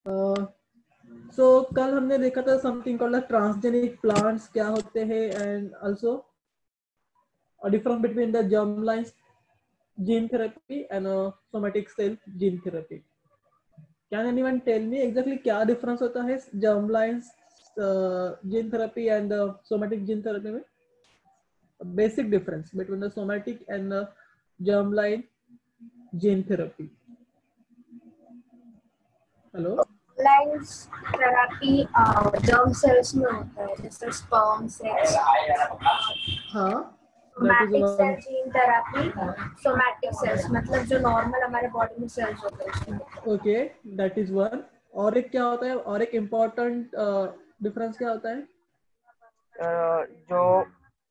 सो कल हमने देखा था समथिंग कॉल्ड ट्रांसजेनिक प्लांट्स क्या होते हैं and also difference between the germ line gene therapy and somatic cell gene therapy. Can anyone tell me exactly क्या difference होता है germ lines gene therapy and somatic gene therapy में? Basic difference between the somatic and germline gene therapy. Hello? Lines therapy germ cells में होता है, जैसे sperm cells. हाँ, that is somatic cell one. Gene therapy somatic cells मतलब जो normal हमारे body में सेल्स होते हैं उसमें. Okay, that is one. और एक क्या होता है और एक important difference क्या होता है? जो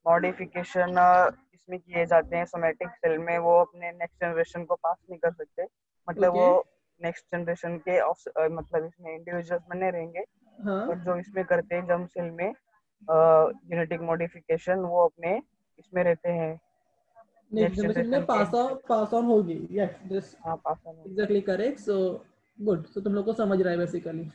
मॉडिफिकेशन इसमें किए जाते हैं सोमेटिक सेल में, वो अपने नेक्स्ट जनरेशन को पास नहीं कर सकते. मतलब Okay. वो नेक्स्ट जनरेशन के मतलब इसमें इंडिविजुअल्स बने रहेंगे. हाँ. और जो इसमें करते हैं जर्म सेल में जेनेटिक मॉडिफिकेशन, वो अपने इसमें रहते हैं नेक्स्ट जनरेशन में पास ऑन होगी. यस, दिस हाँ, pass on. Exactly correct. So good. So तुम लोग को समझ रहा है basically.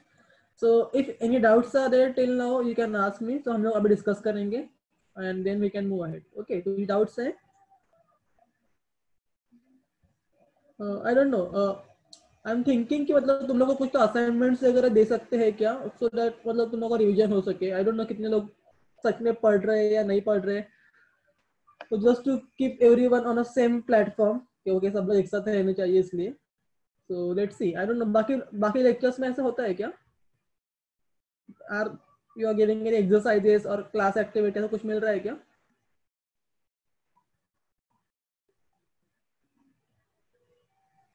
So if any doubts are there till now, you can ask me. So हम लोग अभी डिस्कस करेंगे and then we can move ahead. Okay, तो ये doubts है? I don't know. I'm thinking कि मतलब तुम लोग को कुछ तो assignments वगैरह दे सकते हैं क्या? So that मतलब तुम लोग का रिवीजन हो सके. I don't know कितने लोग सच में पढ़ रहे हैं या नहीं पढ़ रहे. So just to keep everyone on a same platform, क्योंकि सब लोग एक साथ रहने चाहिए इसलिए. So let's see. I don't know. बाकी lectures में ऐसा होता है क्या? Are you are giving any exercises और class activity ऐसा कुछ मिल रहा है क्या?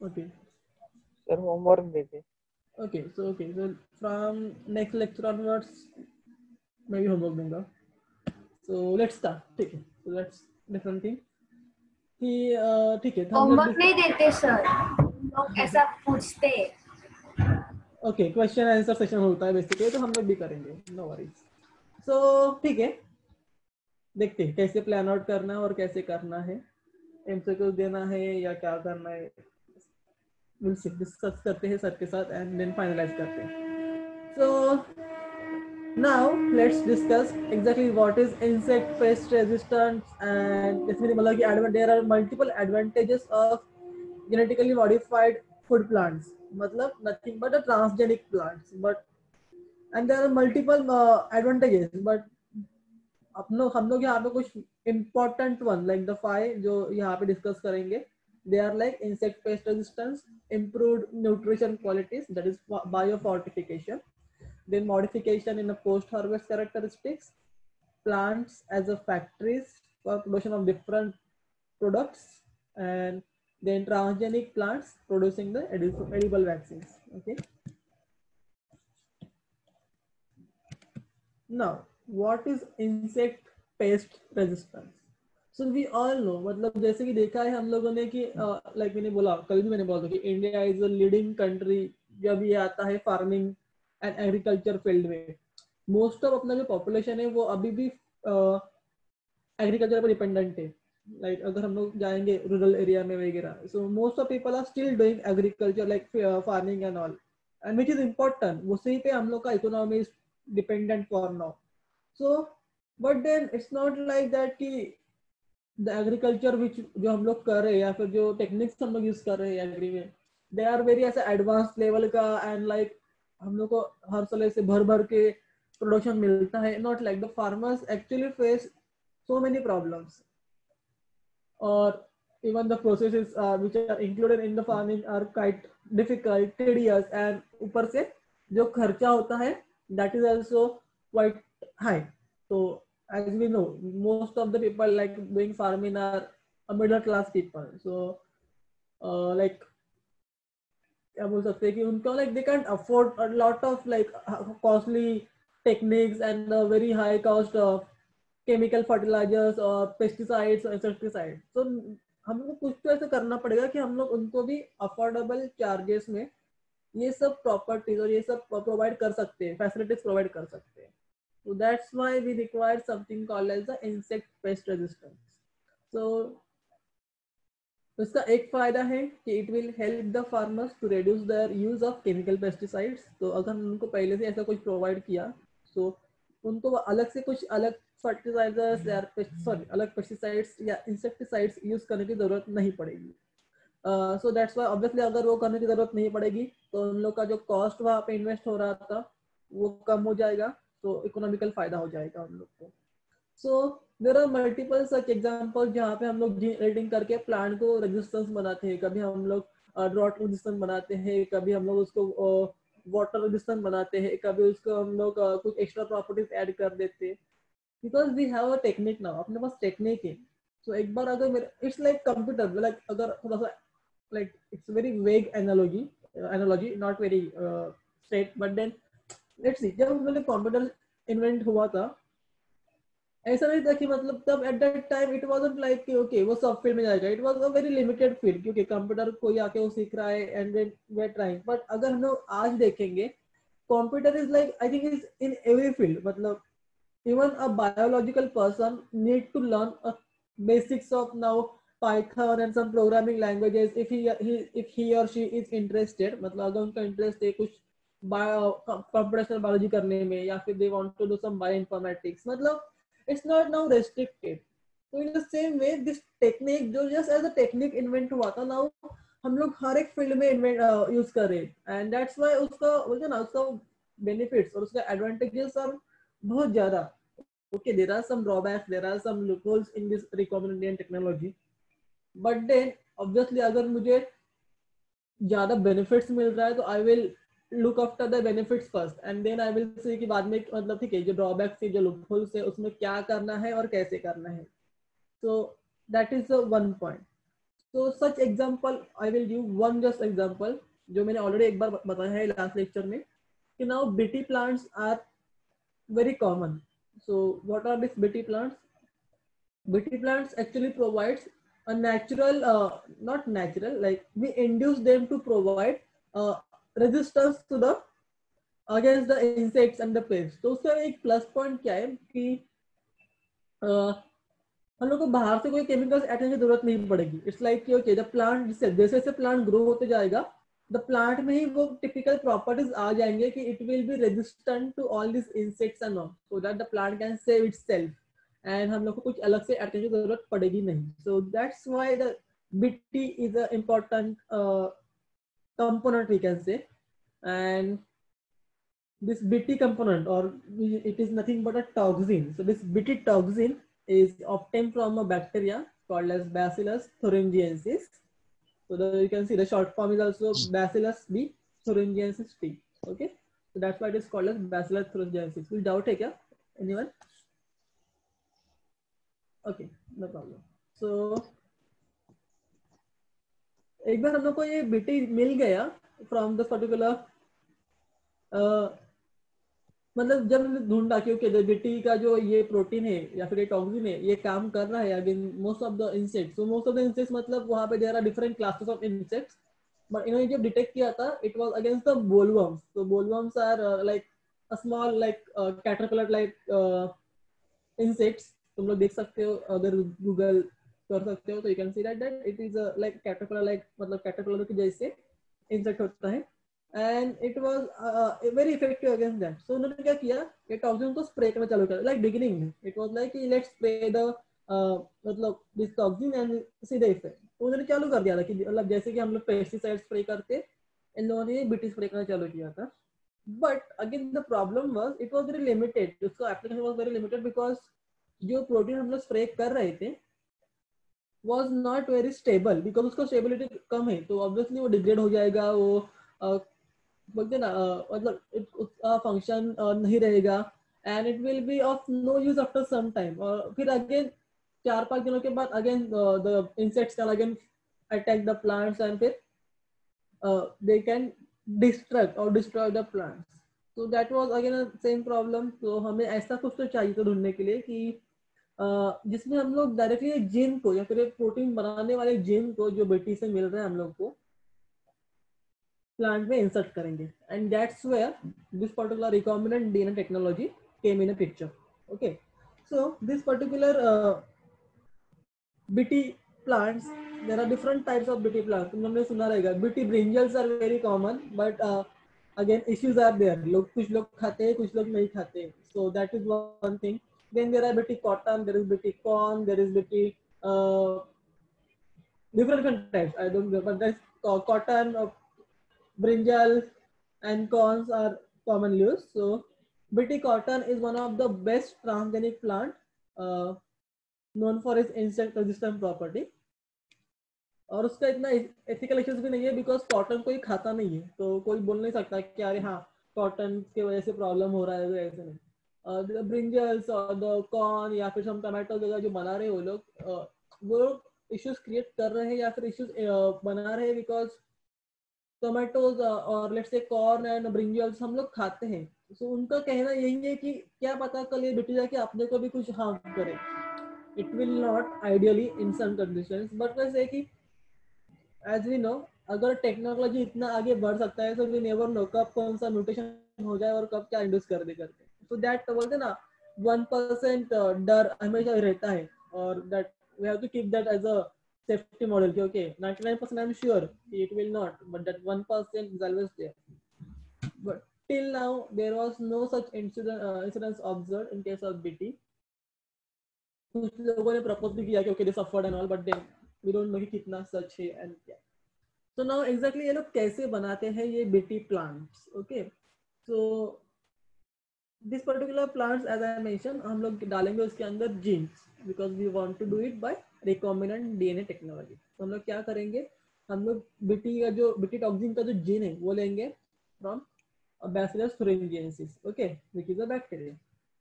Okay. सर होमवर्क देते. Okay. So from next lecture onwards, maybe homework दूंगा. So let's start. ठीक है. So that's different thing. ठीक है. होमवर्क नहीं देते सर, लोग ऐसा पूछते. ओके, क्वेश्चन आंसर सेशन होता है बेसिकली, तो हम लोग भी करेंगे. No worries. सो ठीक है, देखते हैं कैसे प्लान आउट करना है और कैसे करना है. एमसीक्यू देना है या क्या करना है, विल सी. डिस्कस करते हैं सर के साथ एंड देन फाइनलाइज करते हैं. So now let's discuss exactly what is insect pest resistance and इसमें मतलब कि there are multiple advantages of genetically modified food plants. मतलब nothing but a transgenic plants, but and there are multiple advantages, but हम लोग यहाँ पे कुछ important one like the 5 जो यहाँ पे डिस्कस करेंगे. They are like insect pest resistance, improved nutrition qualities, that is biofortification, then modification in the post harvest characteristics, plants as a factories for production of different products, and then transgenic plants producing the edible vaccines. Okay. Now, what is insect pest resistance? So we all know, मतलब जैसे कि देखा है हम लोगों ने कि like मैंने बोला, कल भी मैंने बोला था कि India is a leading country जब ये आता है फार्मिंग एंड एग्रीकल्चर फील्ड में. मोस्ट ऑफ अपना जो पॉपुलेशन है वो अभी भी एग्रीकल्चर पर डिपेंडेंट है. लाइक अगर हम लोग जाएंगे रूरल एरिया में वगैरह, so most of people are still doing agriculture like farming and all, and which is important. उसी पे हम लोग का economy is dependent for now. So but then it's not like that कि द एग्रीकल्चर विच जो हम लोग कर रहे हैं या फिर जो टेक्निक्स हम लोग यूज कर रहे हैं एग्री में, दे आर वेरी ऐसा एडवांस लेवल का एंड लाइक हम लोग को हर साल से भर भर के प्रोडक्शन मिलता है. Not like the farmers actually face so many problems, or even the processes which are included in the farming are quite difficult, tedious, and ऊपर से जो खर्चा होता है that is also quite high. So as we know, most of the people like doing farming are a middle class people. So like क्या बोल सकते हैं कि उनको like they can't afford a lot of like costly techniques and very high cost chemical fertilizers और pesticides और insecticide. तो हम लोग कुछ तो ऐसा करना पड़ेगा कि हम लोग उनको भी अफोर्डेबल चार्जेस में ये सब प्रॉपर्टीज और ये सब प्रोवाइड कर सकते हैं, फैसिलिटीज प्रोवाइड कर सकते हैं. So that's why we require something called as the insect pest resistance. So तो इसका एक फायदा है कि it will help the farmers to reduce their use of chemical pesticides. तो अगर हमने उनको पहले से ऐसा कुछ प्रोवाइड किया तो उनको अलग से कुछ अलग फर्टिलाइजर्स या सॉरी अलग पेस्टिसाइड्स या इंसेक्टिसाइड्स यूज करने की जरूरत नहीं पड़ेगी। सो दैट्स वाई ऑब्वियसली अगर वो करने की जरूरत नहीं पड़ेगी तो उन लोग का जो कॉस्ट वहाँ पे इन्वेस्ट हो रहा था वो कम हो जाएगा, तो इकोनॉमिकल फायदा हो जाएगा उन लोग को। So there are multiple such example जहाँ पे हम लोग जीन एडिटिंग करके प्लांट को रेजिस्टेंस बनाते हैं। कभी हम लोग ड्रॉट रेजिस्टेंस बनाते हैं, कभी हम लोग उसको वाटर रेजिस्टेंस बनाते हैं, कभी उसको हम लोग कुछ एक्स्ट्रा प्रॉपर्टीज ऐड कर देते हैं because we have a technique now, अपने पास टेक्निक है। सो एक बार अगर मेरे इट्स लाइक कंप्यूटर, लाइक अगर थोड़ा सा like it's very vague analogy not very straight, but then let's see, जब मैंने कंप्यूटर इन्वेंट हुआ था ऐसा नहीं था कि मतलब तब at that time it wasn't like कि ओके वो सब फील्ड में जाएगा, it was a very limited field क्योंकि कंप्यूटर कोई आके वो सीख रहा है and then we are trying. But अगर हम लोग आज देखेंगे computer is like I think is in every field. मतलब even a biological person need to learn a basics of now Python and some programming languages if he or she is interested। मतलब अगर उनका interest है कुछ computational biology करने में या फिर they want to do some bioinformatics, मतलब इट्स नॉट नाउ रेस्ट्रिक्टेड। तो in the same way this technique जो just as a technique invent हुआ था नाउ हम लोग हर एक फील्ड में इन्वेंट यूज कर रहे हैं एंड दैट्स व्हाई उसका बोलते ना उसका बेनिफिट्स और उसका एडवांटेजेस आर बहुत ज्यादा। okay, there are some drawbacks, there are some loopholes in this recombinant DNA technology, but then obviously अगर मुझे ज्यादा बेनिफिट्स मिल रहा है तो I will look after the benefits first and then I will see कि बाद में मतलब ठीक है जो ड्रॉबैक्स है जो लूपहोल्स है उसमें क्या करना है और कैसे करना है। So that is one point. So such example I will give one just example जो मैंने ऑलरेडी एक बार बताया है लास्ट लेक्चर में कि now BT plants are very common। So what are these BT plants? BT plants actually provides a natural, not natural, like we induce them to provide resistance to the against the insects and the pests। तो उसका एक plus point क्या है कि हम लोग को बाहर से कोई केमिकल्स ऐड करने की जरूरत नहीं पड़ेगी। इट्स लाइक कि ओके द प्लांट जैसे जैसे प्लांट ग्रो होते जाएगा द प्लांट में ही वो टिपिकल प्रॉपर्टीज आ जाएंगे कि it will be resistant to all this insects and all so that the plant can save itself and हम लोग को कुछ अलग से ऐड करने की जरूरत पड़ेगी नहीं। So that's why the BT is a important component we can say। and this BT component or it is nothing but a toxin। So this BT toxin is obtained from a bacteria called as Bacillus thuringiensis। So you can see the short form is also Bacillus B thuringiensis T। Okay, so that's why it is called as Bacillus thuringiensis। कोई doubt है क्या anyone? Okay, no problem। So एक बार हम लोग को ये BT मिल गया from this particular मतलब जब हमने ढूंढा कि ओके बीटी का जो ये प्रोटीन है या फिर ये टॉक्सिन है ये काम कर रहा है against most of the insects. So most of the insects मतलब वहां पे there are different classes of insects but इन्होंने जब डिटेक्ट किया था it was against the bollworms. तो bollworms are like a small like caterpillar like insects. तुम लोग देख सकते हो अगर गूगल कर सकते हो तो you can see that it is like caterpillar like मतलब कैटरपिलर के जैसे इंसेक्ट होता है and it was very effective against that। so उन्होंने क्या किया ये टॉक्सिन को स्प्रे करना चालू किया like beginning it was like let's spray the मतलब this toxin and see the effect। तो उन्होंने चालू कर दिया था कि मतलब जैसे कि हम लोग पेस्टिसाइड स्प्रे करते इन लोगों ने बीटी स्प्रे करना चालू किया था। But again the problem was it was very limited, उसका application was very limited because जो प्रोटीन हम लोग स्प्रे कर रहे थे was not very stable because उसका स्टेबिलिटी कम है तो ऑब्वियसली वो डिग्रेड हो जाएगा, वो बोलते ना मतलब उसका फंक्शन नहीं रहेगा and it will be of no use after some time. और फिर अगेन 4-5 दिनों के बाद again the insects can again attack the plants and फिर दे कैन डिस्ट्रक्ट और डिस्ट्रॉय द प्लांट्स। तो that was again same problem. तो हमें ऐसा कुछ तो चाहिए था ढूंढने के लिए कि जिसमें हम लोग डायरेक्टली जीन को या फिर प्रोटीन बनाने वाले जीन को जो बीटी से मिल रहा है हम लोग को प्लांट में इंसर्ट करेंगे and that's where this particular recombinant DNA technology came in a picture. Okay, so this particular BT plants, there are different types of BT plants. तुमने सुना रहेगा BT brinjals are very common, but again issues are there. लोग कुछ लोग खाते हैं, कुछ लोग नहीं खाते हैं. So that is one thing. Then there are BT cotton, there is BT corn, there is BT different types. I don't know, but there's cotton, brinjal, and corns are commonly used. So BT cotton is one of the best transgenic plant known for its insect resistant property. और उसका इतना ethical issues भी नहीं है because cotton कोई खाता नहीं है, तो कोई बोल नहीं सकता कि अरे हाँ कॉटन की वजह से प्रॉब्लम हो रहा है, ऐसे नहीं. ब्रिंजल्स और द कॉर्न या फिर हम टमाटो वगैरह जो बना रहे हैं वो लोग इश्यूज क्रिएट कर रहे हैं या फिर इश्यूज बना रहे हैं बिकॉज टोमेटोज और let's say corn and brinjals हम लोग खाते हैं. सो उनका कहना यही है कि क्या पता कल ये बिटी जाके अपने को भी कुछ हार्म करे. It will not ideally in some conditions, but वैसे कि एज वी नो अगर टेक्नोलॉजी इतना आगे बढ़ सकता है तो वी नेवर नो कब कौन सा म्यूटेशन हो जाए और कब क्या इंड्यूस कर दे करके. सो दैट बोलते ना 1% डर हमेशा रहता है और that we have to keep that as a safety model. Okay, 99% I'm sure it will not, but that 1% is always there. But till now there was no such incidents observed in case of BT. कुछ लोगों ने propose भी किया कि okay they suffered and all, but then we don't know कि कितना सच है and क्या. So now exactly ये लोग कैसे बनाते हैं ये BT plants. Okay, so this particular plants as I mentioned हम लोग डालेंगे उसके अंदर genes because we want to do it by recombinant DNA technology. तो हम लोग क्या करेंगे, हम लोग BT का जो BT टॉक्सिन का जो जीन है वो लेंगे from Bacillus thuringiensis, okay, which is a bacteria.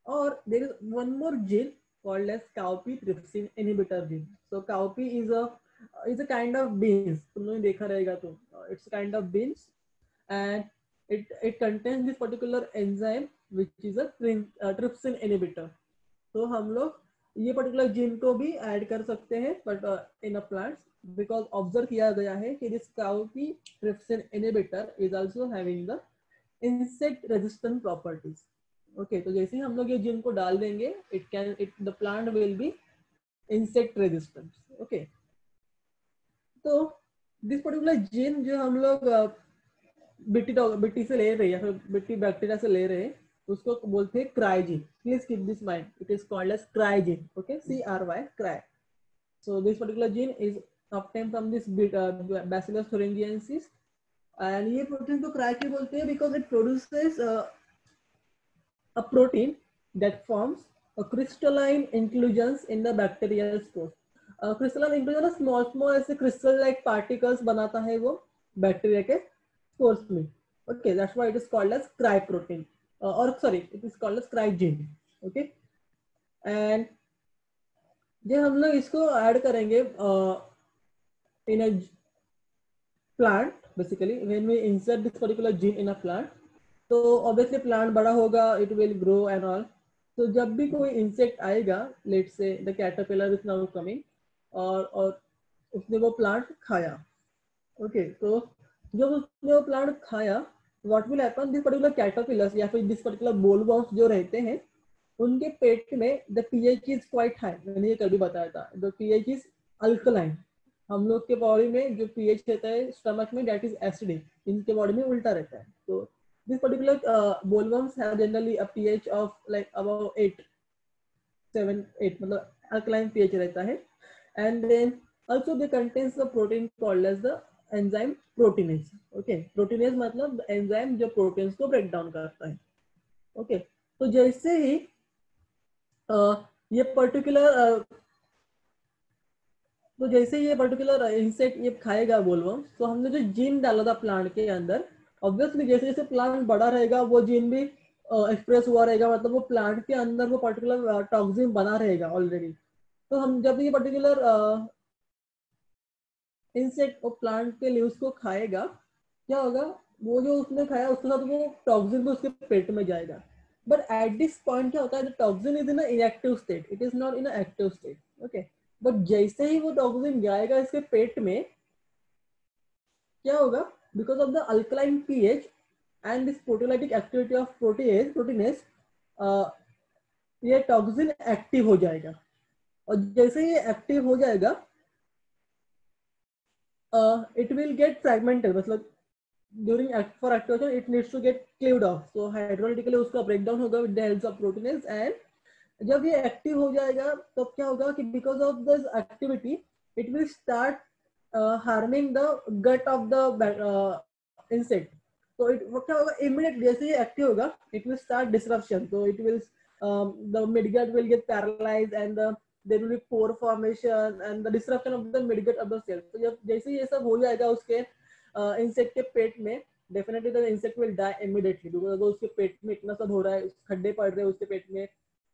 Or there is one more gene called as cowpea trypsin inhibitor gene. So cowpea is a kind of beans. तुमने देखा रहेगा तो it's a kind of beans and it contains this particular enzyme which is a trypsin inhibitor. तो हम लोग ये particular gene को भी ऐड कर सकते हैं but in a plants because observe किया गया है कि this cowpea trypsin inhibitor is also having the insect resistant properties. Okay, तो जैसे ही हम लोग ये जीन को डाल देंगे the plant will be insect resistant. Okay, तो दिस पर्टिकुलर जीन जो हम लोग बीटी से ले रहे हैं या फिर बीटी बैक्टीरिया से ले रहे हैं उसको बोलते हैं cry gene. Please keep this mind, it is called as cry gene. Okay, CRY, cry. So this particular gene is obtained from this Bacillus thuringiensis and ये प्रोटीन को क्राई क्यों बोलते हैं because it produces a protein that forms a crystalline inclusions in the bacterial spores. Crystalline inclusion small ऐसे crystal like particles बनाता है वो bacteria के spores में. Okay, that's why it is called as cry protein. Or sorry, it is called as crygene. Okay, and जब हम लोग इसको ऐड करेंगे in a plant, basically when we insert this particular gene in a plant, तो obviously plant बड़ा होगा, it will grow and all. तो जब भी कोई insect आएगा, let's say the caterpillar is now coming, और उसने वो plant खाया. Okay, तो जब उसने वो plant खाया, what will happen, this particular caterpillars या फिर this particular bollworms जो रहते हैं उनके पेट में the pH is quite high. मैंने ये कभी बताया था, the pH is alkaline. हम लोग के बॉडी में जो pH रहता है स्टमक में that is acidic, इनके बॉडी में उल्टा रहता है. तो this particular bollworms have generally a pH of like about 7-8 मतलब alkaline pH रहता है. And then also they contains the protein called as the enzyme proteinase. Okay, proteinase मतलब एंजाइम जो प्रोटीन्स को ब्रेक डाउन करता है. ओके, तो जैसे ही ये पर्टिकुलर इंसेक्ट ये खाएगा बोलवर्म, तो हमने जो जीन डाला था प्लांट के अंदर, ऑब्वियसली जैसे जैसे प्लांट बड़ा रहेगा वो जीन भी एक्सप्रेस हुआ रहेगा, मतलब वो प्लांट के अंदर वो पर्टिकुलर टॉक्सिन बना रहेगा ऑलरेडी. तो हम जब ये पर्टिकुलर इंसेक्ट और प्लांट के लीव्स को खाएगा, क्या होगा, वो जो उसने खाया उसके साथ वो टॉक्सिन भी उसके पेट में जाएगा. बट एट दिस पॉइंट क्या होता है, toxin is in inactive state, it is not in active state. Okay, but जैसे ही वो टॉक्सिन जाएगा इसके पेट में, क्या होगा, because of the alkaline pH and this proteolytic activity of proteinase, ये टॉक्सिन एक्टिव हो जाएगा. और जैसे ये एक्टिव हो जाएगा it will get fragmented, मतलब during for activation it needs to get cleaved off, so hydrolytically उसका breakdown होगा with the help of proteinase, and जब ये एक्टिव हो जाएगा तो क्या होगा कि because of this activity it will start harming the gut of the insect. तो वो क्या होगा, immediately जैसे ये एक्टिव होगा it will start disruption, so it will the midgut will get paralyzed and there will be pore formation and the disruption of the midgut of the cell. तो जब जैसे ये सब हो जाएगा उसके इंसेक्ट के पेट में, definitely the insect will die immediately, because अगर उसके पेट में इतना सब हो रहा है, खड्डे पड़ रहे हैं उसके पेट में,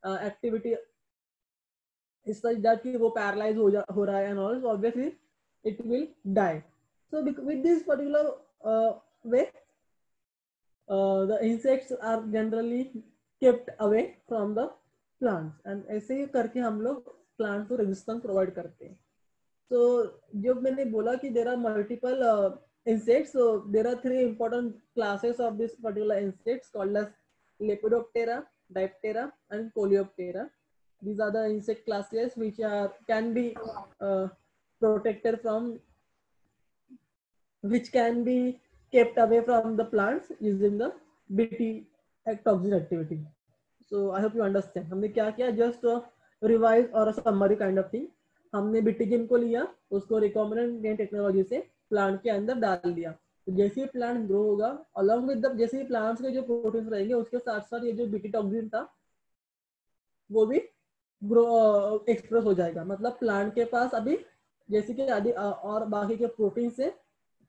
एक्टिविटी इस सच दैट कि वो पैरालाइज हो रहा है and all, so obviously it will die. So with this particular way the insects are generally kept away from the plants, and ऐसे ही करके हम लोग प्लांट को रेजिस्टेंस प्रोवाइड करते हैं. तो जब मैंने बोला कि there are multiple insects, so there are three important classes of this particular insects called as Lepidoptera, Diptera and Coleoptera. These are the insect classes which can be protected from, which can be kept away from the plants using the BT toxin activity. So I hope you understand. हमने क्या किया, just revise or a summary kind of thing. हमने बिटिजिन को लिया, उसको recombinant gain technology से plant के अंदर डाल दिया. तो जैसे ही प्लांट ग्रो होगा, अलॉन्ग विद द जैसे ही प्लांट्स के जो प्रोटीन्स रहेंगे उसके साथ साथ ये जो बीटी टॉक्सिन था वो भी ग्रो एक्सप्रेस हो जाएगा. मतलब प्लांट के पास अभी जैसे कि आदि और बाकी के प्रोटीन से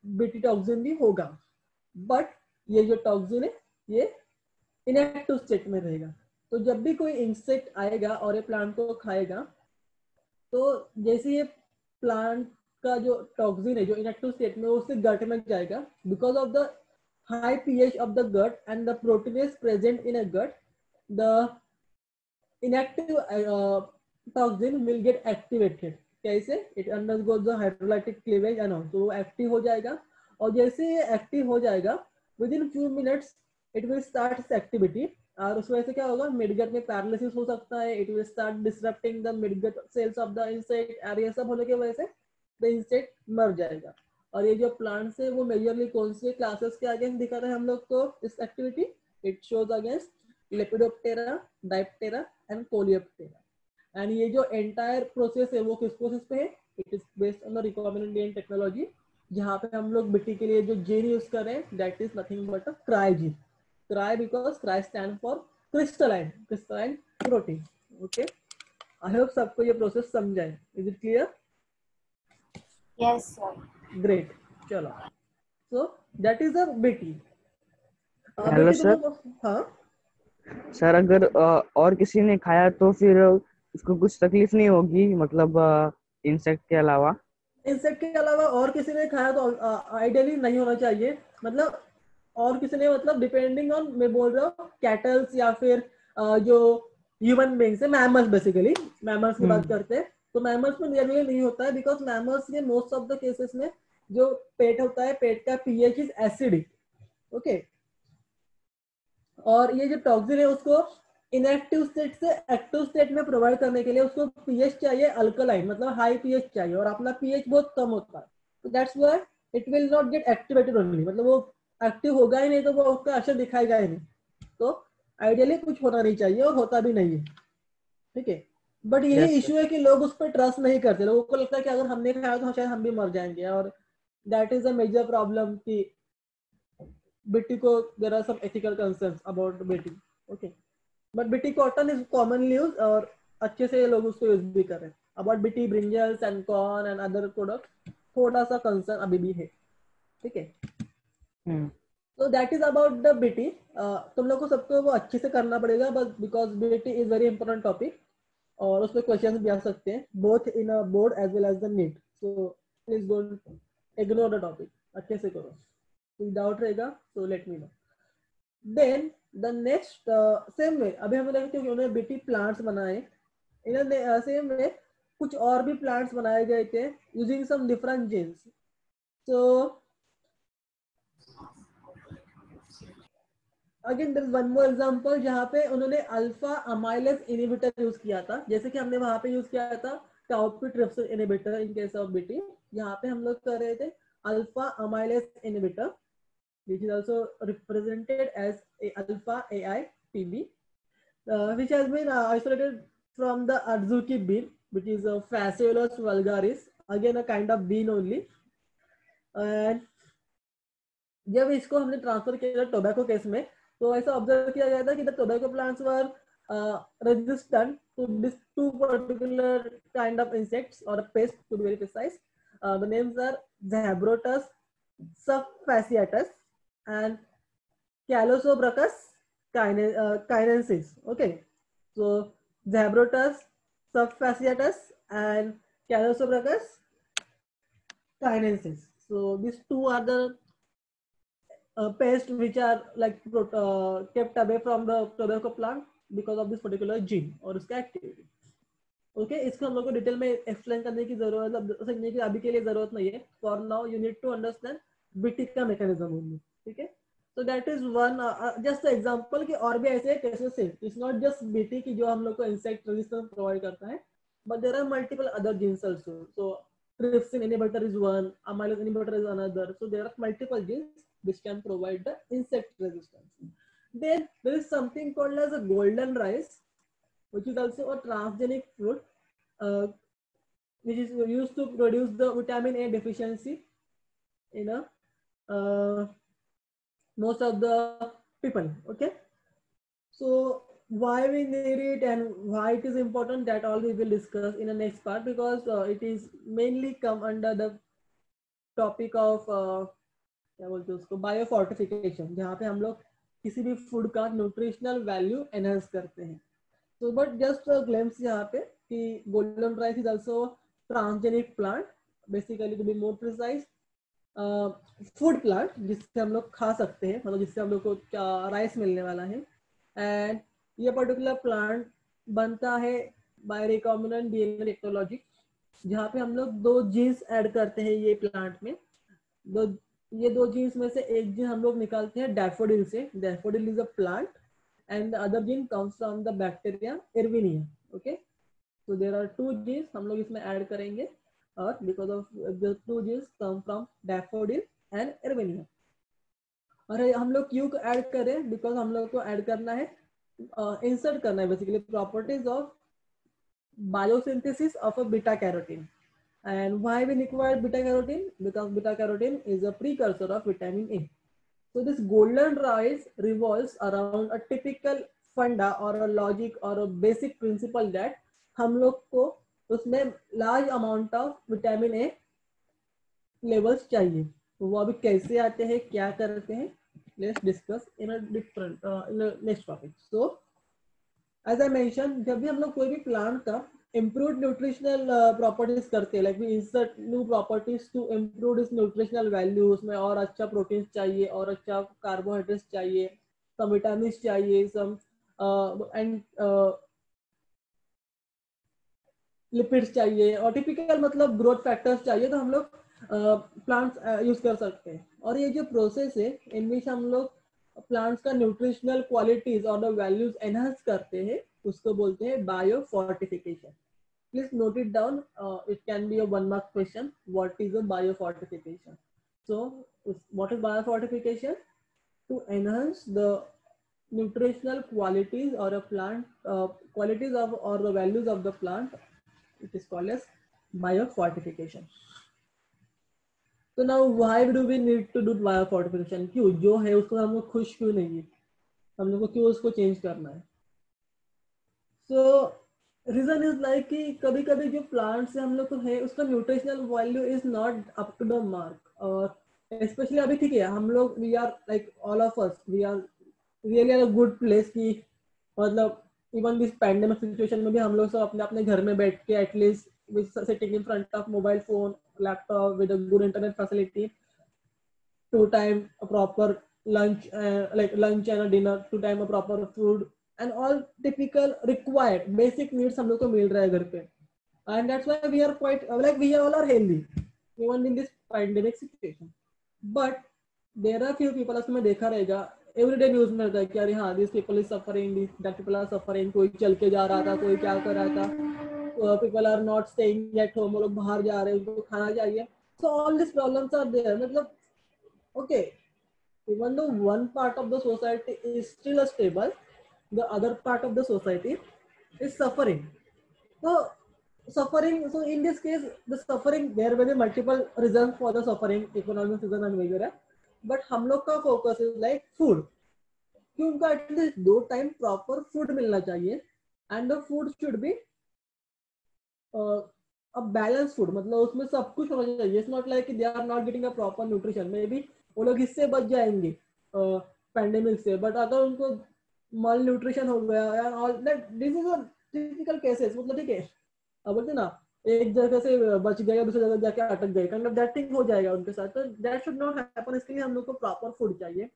बीटी टॉक्सिन भी होगा, बट ये जो टॉक्सिन है ये इनएक्टिव स्टेट में रहेगा. तो जब भी कोई इंसेक्ट आएगा और ये प्लांट को खाएगा, तो जैसे ये प्लांट का जो टॉक्सिन है जो इनएक्टिव स्टेट में उसके गट में जाएगा, because of the high pH of the gut and the proteinase present in a gut, the inactive toxin will get activated. कैसे? It undergoes the hydrolytic cleavage and all, तो वो active हो जाएगा. और जैसे ये एक्टिव हो जाएगा, with in few minutes it will start it's activity, और उस वजह से क्या होगा, मिडगट में पैरालिसिस हो सकता है. It will start disrupting the midgut cells of the insect, और ये सब होने की वजह से द इंसेक्ट मर जाएगा. और ये जो प्लांट्स है वो मेजरली कौन से क्लासेस के अगेंस्ट दिखा रहे हैं हम लोग को इस activity? It shows against lepidoptera, diptera and coleoptera. And ये जो एंटायर प्रोसेस है वो किस प्रोसेस पे है? It is based on the recombinant gain technology, जहाँ पे हम लोग बिटी के लिए जो जीन यूज कर रहे हैं that is nothing but a cry gene. Cry because cry stand for crystalline protein. Okay, I hope सबको ये प्रोसेस समझ आए. Is it clear? Yes, sir. Great. चलो. So that is a BT. Hello sir. हाँ sir, अगर और किसी ने खाया तो फिर उसको कुछ तकलीफ नहीं होगी, मतलब इंसेक्ट के अलावा? इंसेक्ट के अलावा और किसी ने खाया तो आइडियली नहीं होना चाहिए. मतलब और किसी ने, मतलब डिपेंडिंग ऑन, मैं बोल रहा हूँ कैटल्स या फिर जो ह्यूमन बीइंग्स है, मैमल्स, बेसिकली मैमल्स की बात करते हैं. तो मैमल्स में जनरली नहीं होता है, बिकॉज मैमल्स के मोस्ट ऑफ द केसेस में जो पेट होता है, पेट का पीएच इज एसिडिक. ओके, और ये जो टॉक्सिन है उसको इनएक्टिव स्टेट से एक्टिव स्टेट में प्रोवाइड करने के लिए उसको पीएच चाहिए अल्कलाइन, मतलब हाई पीएच चाहिए, और अपना पीएच बहुत कम होता है. तो that's why it will not gate activated only, मतलब वो एक्टिव होगा ही नहीं तो वो उसका असर दिखाएगा ही नहीं. तो आइडियली कुछ होना नहीं चाहिए और होता भी नहीं है. ठीक है, बट यही इश्यू है कि लोग उस पर ट्रस्ट नहीं करते. लोगों को लगता है कि अगर हमने खाया तो शायद हम भी मर जाएंगे, और that is a major problem कि बीटी को there are some ethical concerns about BT. Okay, but BT cotton is commonly use और अच्छे से लोग उसको यूज भी कर रहे हैं. About BT brinjals and corn and other product थोड़ा सा कंसर्न अभी भी है. ठीक है, तो that is about the BT. तुम लोग को सबको वो अच्छे से करना पड़ेगा, बस because BT is very important topic, और उसमें क्वेश्चंस भी आ सकते हैं both in a board as well as the NEET. So please don't ignore the topic, अच्छे से करो. कोई डाउट रहेगा तो let me know. Then the next same way, अभी हमने देखा कि उन्होंने बीटी प्लांट्स बनाए, इन्होंने सेम वे कुछ और भी प्लांट्स बनाए गए थे using some different genes. So again there is one more example जहां पे उन्होंने अल्फा अमाइलेज इनहिबिटर यूज किया था, जैसे कि हमने वहां पे यूज किया था cowpea trypsin inhibitor in case of BT. यहाँ पे हम लोग कर रहे थे alpha amylase inhibitor, which is also represented as a alpha AIPB, which has been isolated from the Adzuki bean, which is a Phaseolus vulgaris, again a kind of bean only. And जब इसको हमने transfer किया tobacco case में, तो ऐसा observe किया गया था कि the tobacco plants were resistant to this two particular kind of insects or a pest, to be very precise. The names are Zabrotus subfasciatus and Calosobrucus chinensis. Okay, so Zabrotus subfasciatus and Calosobrucus chinensis. So these two are the pests which are like kept away from the tobacco plant because of this particular gene और उसका activity. Okay, इसको हम लोग को detail में explain करने की जरूरत समझने की अभी के लिए जरूरत नहीं है. For now you need to understand BT का मैकेनिज्म ओनली. ठीक है, so that is one just example कि और भी ऐसे केसेस है. इट्स नॉट जस्ट बीटी की जो हम लोग को इंसेक्ट रेजिस्टेंस प्रोवाइड करता है, but there are multiple other genes also. So trypsin inhibitor is one, amylase inhibitor is another. So there are multiple genes which can provide the insect resistance. Then there is something called as a golden rice, which is also a transgenic fruit, which is used to produce the vitamin A deficiency in most of the people. Okay, so why we need it and why it is important, that all we will discuss in the next part, because it is mainly come under the topic of क्या बोलते हैं उसको, biofortification, जहाँ पे हम लोग किसी भी फूड का न्यूट्रिशनल वैल्यू एनहांस करते हैं. So but just a glimpse यहाँ पे कि golden rice is also transgenic plant, basically to be more precise, food plant जिससे हम लोग खा सकते हैं, मतलब जिससे हम लोग को राइस मिलने वाला है. एंड ये पर्टिकुलर प्लांट बनता है बाय रिकॉम्बिनेंट डीएनए टेक्नोलॉजी, जहाँ पे हम लोग दो जीन्स ऐड करते हैं ये प्लांट में. ये दो जीन्स में से एक जीन हम लोग निकालते हैं डैफोडिल से. Daffodil is a plant and the other gene comes from the bacteria Erwinia. Okay, so there are two genes हम लोग इसमें ऐड करेंगे, और because of the two genes come from daffodil and Erwinia. और हम लोग क्यों ऐड करें, बिकॉज हम लोग को ऐड करना है, इंसर्ट करना है basically properties of biosynthesis of a beta carotene. And why we require beta carotene? Because beta carotene is a precursor of vitamin A. So this golden rice revolves around a typical funda or a logic or a basic principle that हम लोग को उसमें large amount of vitamin A levels चाहिए. तो वो अभी कैसे आते हैं, क्या करते हैं, let's discuss in a different in the next topic. So as I mentioned, जब भी हम लोग कोई भी प्लांट का improved nutritional properties करते हैं, like we insert new properties to improve its nutritional value, उसमें और अच्छा प्रोटीन्स चाहिए, और अच्छा कार्बोहाइड्रेट्स चाहिए, some vitamins चाहिए, some and लिपिड्स चाहिए, और टिपिकल मतलब ग्रोथ फैक्टर्स चाहिए, तो हम लोग प्लांट्स यूज कर सकते हैं. और ये जो प्रोसेस है इनमें हम लोग प्लांट्स का न्यूट्रिशनल क्वालिटीज और द वैल्यूज एनहांस करते हैं, उसको बोलते हैं biofortification. Please note it down, it can be a 1 mark question. What is a biofortification? So what is biofortification? To enhance the nutritional qualities or a plant qualities of or the values of the plant, it is called as biofortification. So now why do we need to do biofortification? क्यों जो है उसको हम लोग खुश क्यों नहीं है, हम लोग को क्यों उसको चेंज करना है? So reason is like कि कभी कभी जो प्लांट से हम लोग को है उसका nutritional value is not up to the mark. और स्पेशली अभी ठीक है, हम लोग we are like all of us we are really a good place की, मतलब इवन दिस पैंडेमिक सिचुएशन में भी हम लोग सब अपने अपने घर में बैठ के at least sitting in front of mobile phone laptop with a good internet facility, 2 time a proper lunch like lunch and a dinner, 2 time a proper food and all typical required basic needs हम लोग को मिल रहा है घर पे. And that's why we are quite like we all are healthy even in this pandemic situation. But there are few people, उसमें देखा रहेगा एवरीडे न्यूज में रहता है कि अरे हाँ this people is suffering, that people are suffering, कोई चल के जा रहा था, कोई क्या कर रहा था, people are not staying at home, लोग बाहर जा रहे हैं, उनको खाना चाहिए. So all these problems are there. मतलब, okay, even though one part of the society is still stable, the other part of the society is suffering. So suffering, so in this case, the suffering, there will be multiple reasons for the suffering, economic reason and वगैरह. But हम लोग का focus is like food. कि उनको at least 2 time proper food मिलना चाहिए, and the food should be a balance food, मतलब उसमें सब कुछ होना चाहिए. It's not like they are not getting a proper nutrition. Maybe वो लोग इससे बच जाएंगे पैंडेमिक से, बट अगर उनको मल न्यूट्रिशन हो गया and all that, this is a typical cases. मतलब ठीक है, अब बोलते ना एक जगह से बच गए दूसरी जगह जाके अटक गए, काइंड ऑफ दैट थिंग हो जाएगा उनके साथ. तो दैट शुड नॉट हैपन. इसके लिए हम लोग को प्रॉपर फूड चाहिए.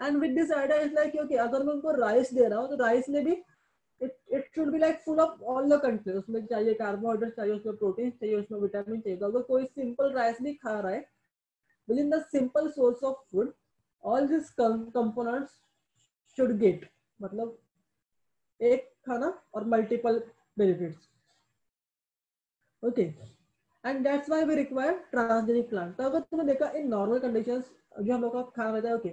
And with this idea is like, okay, अगर मैं उनको राइस दे रहा हूँ तो राइस में भी it should be like full of all the content. उसमें चाहिए कार्बोहाइड्रेट, चाहिए उसमें प्रोटीन, चाहिए उसमें विटामिन चाहिए. तो अगर कोई सिंपल राइस भी खा रहा है within the simple source of food, all this components should get, मतलब एक खाना और multiple benefits. Okay, and that's why we require transgenic plant. तो अगर तुमने देखा इन नॉर्मल कंडीशंस जो हम लोग का खाना रहता है, ओके,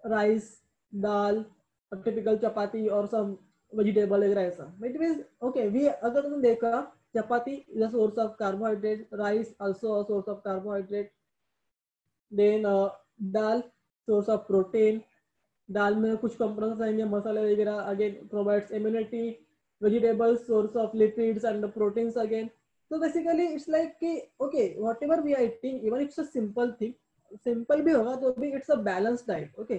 राइस, दाल, टिपिकल चपाती और सब वेजिटेबल वगैरह ऐसा. इट मींस ओके, वी, अगर तुमने देखा, chapati is a source of carbohydrate, rice also a source of carbohydrate, then dal source of protein. दाल में कुछ कंपोनेंट्स आएंगे, मसाले वगैरह, again provides immunity. Vegetables source of lipids and proteins again. So basically it's like कि okay, whatever we are eating, even if it's a simple thing, simple भी होगा तो भी it's a balanced diet. Okay,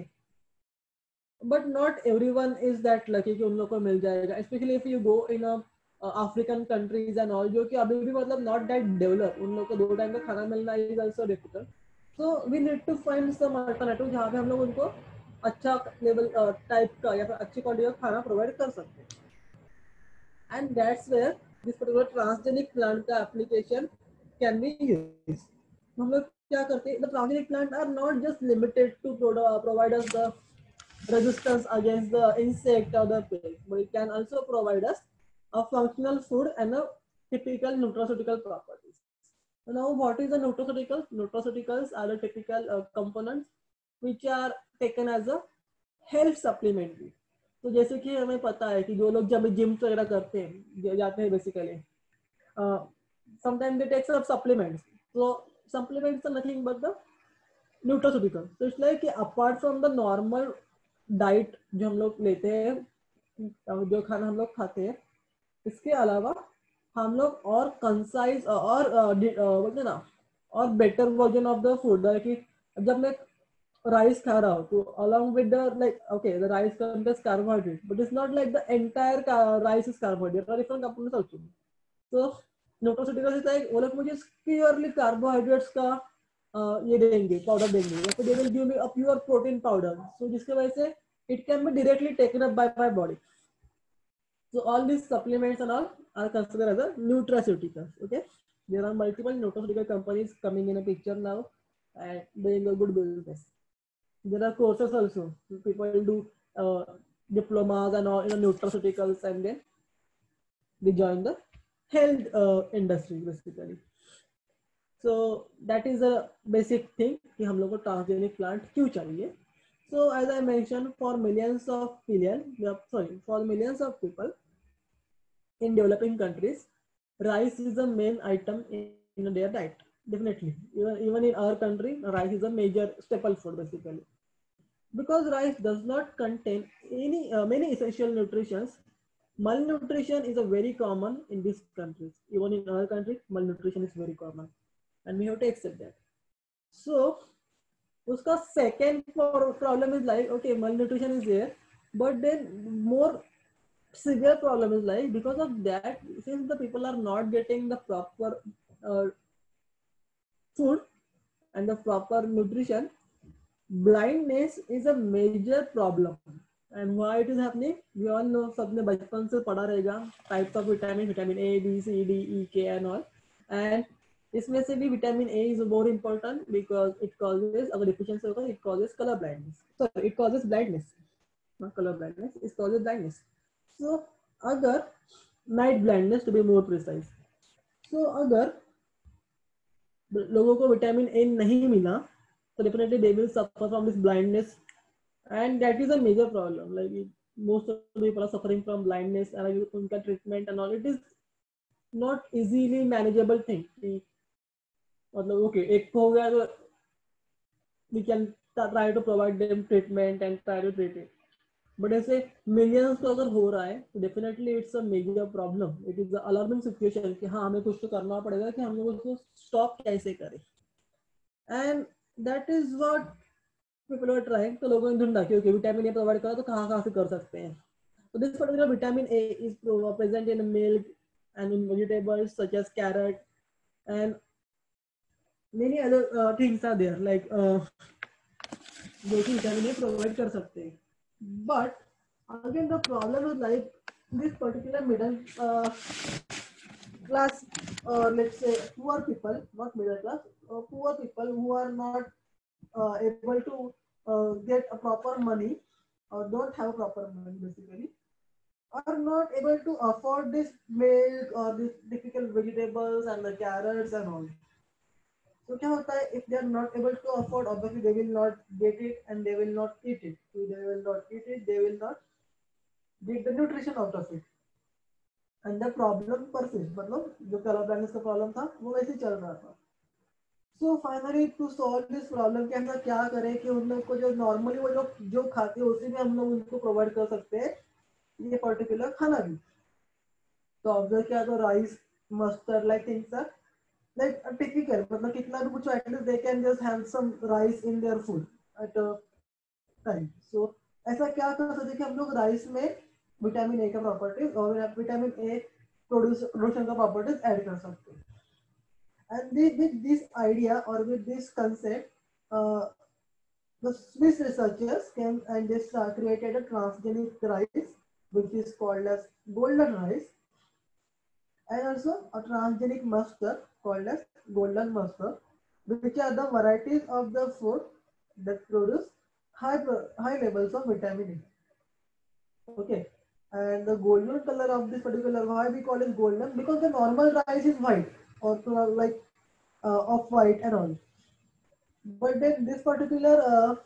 but not everyone is that lucky कि उन लोग को मिल जाएगा, especially if you go in a African countries and all, जो कि अभी भी मतलब not that developed, उन लोग को 2 टाइम का खाना मिलना is also difficult. So we need to find some alternative जहाँ पे हम लोग उनको अच्छा लेवल टाइप का या फिर अच्छी क्वालिटी का खाना प्रोवाइड कर सकते हैं. And that's where this particular transgenic plant का application can be used. हम लोग क्या करते हैं, the transgenic plant are not just limited to provide us the resistance against the insect or the pest, but it can also provide us a functional food and a typical nutraceutical properties. So now what is the nutraceuticals? Nutraceuticals are the typical components which are taken as a health supplement. तो जैसे कि हमें पता है कि जो लोग जब जिम वगैरह करते हैं, जाते हैं basically, sometimes they take some supplements. So supplements are nothing but the nutraceutical. So it's like apart from the normal diet जो हम लोग लेते हैं, जो खाना हम लोग खाते हैं, इसके अलावा हम लोग और कंसाइज और बोलते ना और better version of the food. कि जब मैं rice खा रहा हूँ तो along with the like, okay, the rice contains carbohydrate, but it's not like the entire rice is carbohydrate. There are different components also. So nutraceuticals is like वो लोग मुझे purely carbohydrates का ये देंगे, पाउडर देंगे, या फिर they will give me a pure protein powder. So जिसके वजह से it can be directly taken up by my body. So all these supplements and all are considered as a nutraceuticals. Okay, there are multiple nutraceutical companies coming in a picture now and doing a good business. There are courses also. People do diplomas and all in nutraceuticals, and then they join the health industry basically. So that is a basic thing कि हम लोग को transgenic plant क्यों चाहिए. So as I mentioned, for millions of people in developing countries, rice is the main item in their diet. Definitely, even in our country, rice is a major staple food basically. Because rice does not contain many essential nutrients, malnutrition is a very common in these countries. Even in our country, malnutrition is very common, and we have to accept that. So, uska second problem is like, okay, malnutrition is there, but then more severe problem is like, because of that, since the people are not getting the proper food and the proper nutrition, blindness is a major problem. And why it is happening, we all know, सबने बचपन से पढ़ा रहेगा types of vitamin A, B, C, D, E, K and all. And इसमें से भी vitamin A is more important because it causes, अगर deficiency होगा, it causes color blindness. Sorry, it causes blindness, not color blindness, it causes blindness. So अगर night blindness to be more precise. So अगर लोगों को vitamin A नहीं मिला, so definitely they will suffer from this blindness, and that is a major problem. Like most of the people are suffering from blindness, and उनका treatment and all, it is not easily manageable thing. मतलब okay एक को हो गया तो we can try to provide them treatment and try to treat it. But ऐसे millions को अगर हो रहा है तो definitely it's a major problem. It is an alarming situation कि हाँ हमें कुछ तो करना पड़ेगा कि हम लोग उसको stop कैसे करें. And that is what people are trying. तो लोगों ने ढूंढा कि okay विटामिन ए प्रोवाइड करा तो कहाँ से कर सकते हैं. So this particular vitamin A is present in milk and in vegetables such as carrot, and many other things are there like जो कि विटामिन ए प्रोवाइड कर सकते हैं. But again the problem is like this particular middle class, let's say poor people, not middle class, poor people who are not able to get a proper money or don't have proper money basically, are not able to afford this milk or this difficult vegetables and the carrots and all. So क्या होता है, if they are not able to afford, obviously they will not get it and they will not eat it. So they will not eat it, they will not get the nutrition out of it. And the problem persists. मतलब जो color blindness का problem था वो वैसे ही चल रहा था. So finally to solve this problem कि हम लोग क्या करें कि उन लोग को जो normally वो लोग जो खाते हैं उसी में हम लोग उनको provide कर सकते हैं ये particular खाना भी. तो ऑब्जर्व किया तो rice, mustard like things are like a typical, मतलब कितना भी कुछ at least they can just have some rice in their food at a time. So ऐसा क्या कर सकते हैं कि हम लोग राइस में विटामिन ए का प्रॉपर्टीज और विटामिन ए प्रोडक्शन का प्रॉपर्टीज ऐड कर सकते हैं. And with this idea or with this concept, the Swiss researchers came and they created a transgenic rice which is called as golden rice, and also a transgenic mustard called as golden mustard, which are the varieties of the food that produce high levels of vitamin E. Okay, and the golden color of this particular, why we call it golden, because the normal rice is white or like of white and all, but then this particular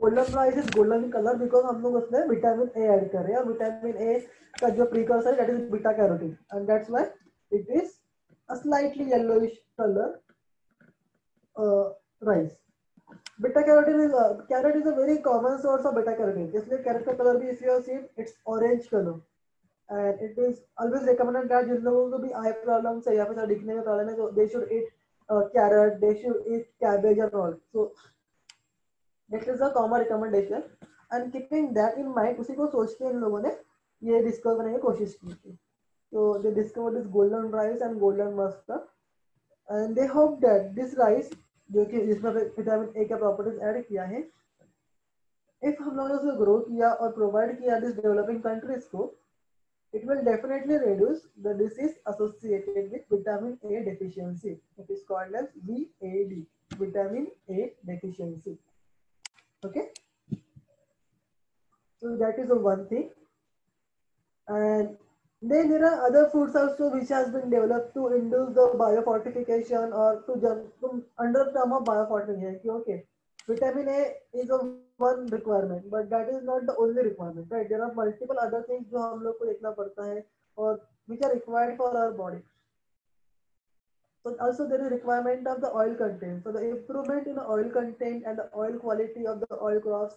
golden rice is golden in color because हम लोग उसमें vitamin A add कर रहे हैं. Vitamin A का जो precursor है that is beta carotene, and that's why it is a slightly yellowish color rice. Beta carotene is carrot is a very common source of beta carotene. इसलिए carrot का color भी if you have seen it's orange color, and it is always recommended that जिन लोगों को भी eye problems है या फिर दिखने में problem है तो they should eat carrot, they should eat cabbage and all. So this is a common recommendation, and keeping that in mind उसी को सोच के इन लोगों ने ये डिस्कवर करने की कोशिश की थी. So they discovered this golden rice and golden mustard, and they hope that this rice जो कि जिसमें विटामिन ए का प्रॉपर्टीज ऐड किया है, इफ हम लोगों ने उसे ग्रो किया और प्रोवाइड किया दिस डेवलपिंग कंट्रीज को, it will definitely reduce the disease associated with vitamin A deficiency. It is called as VAD, vitamin A deficiency. Okay, so that is the one thing. And then there are other foods also which has been developed to induce the biofortification or to jump under the term of biofortification. Okay, vitamin A is a one requirement, but that is not the only requirement, right? There are multiple other things जो हम लोग को देखना पड़ता है और which are required for our body. So also there is requirement of the oil content. So the improvement in the oil content and the oil quality of the oil crops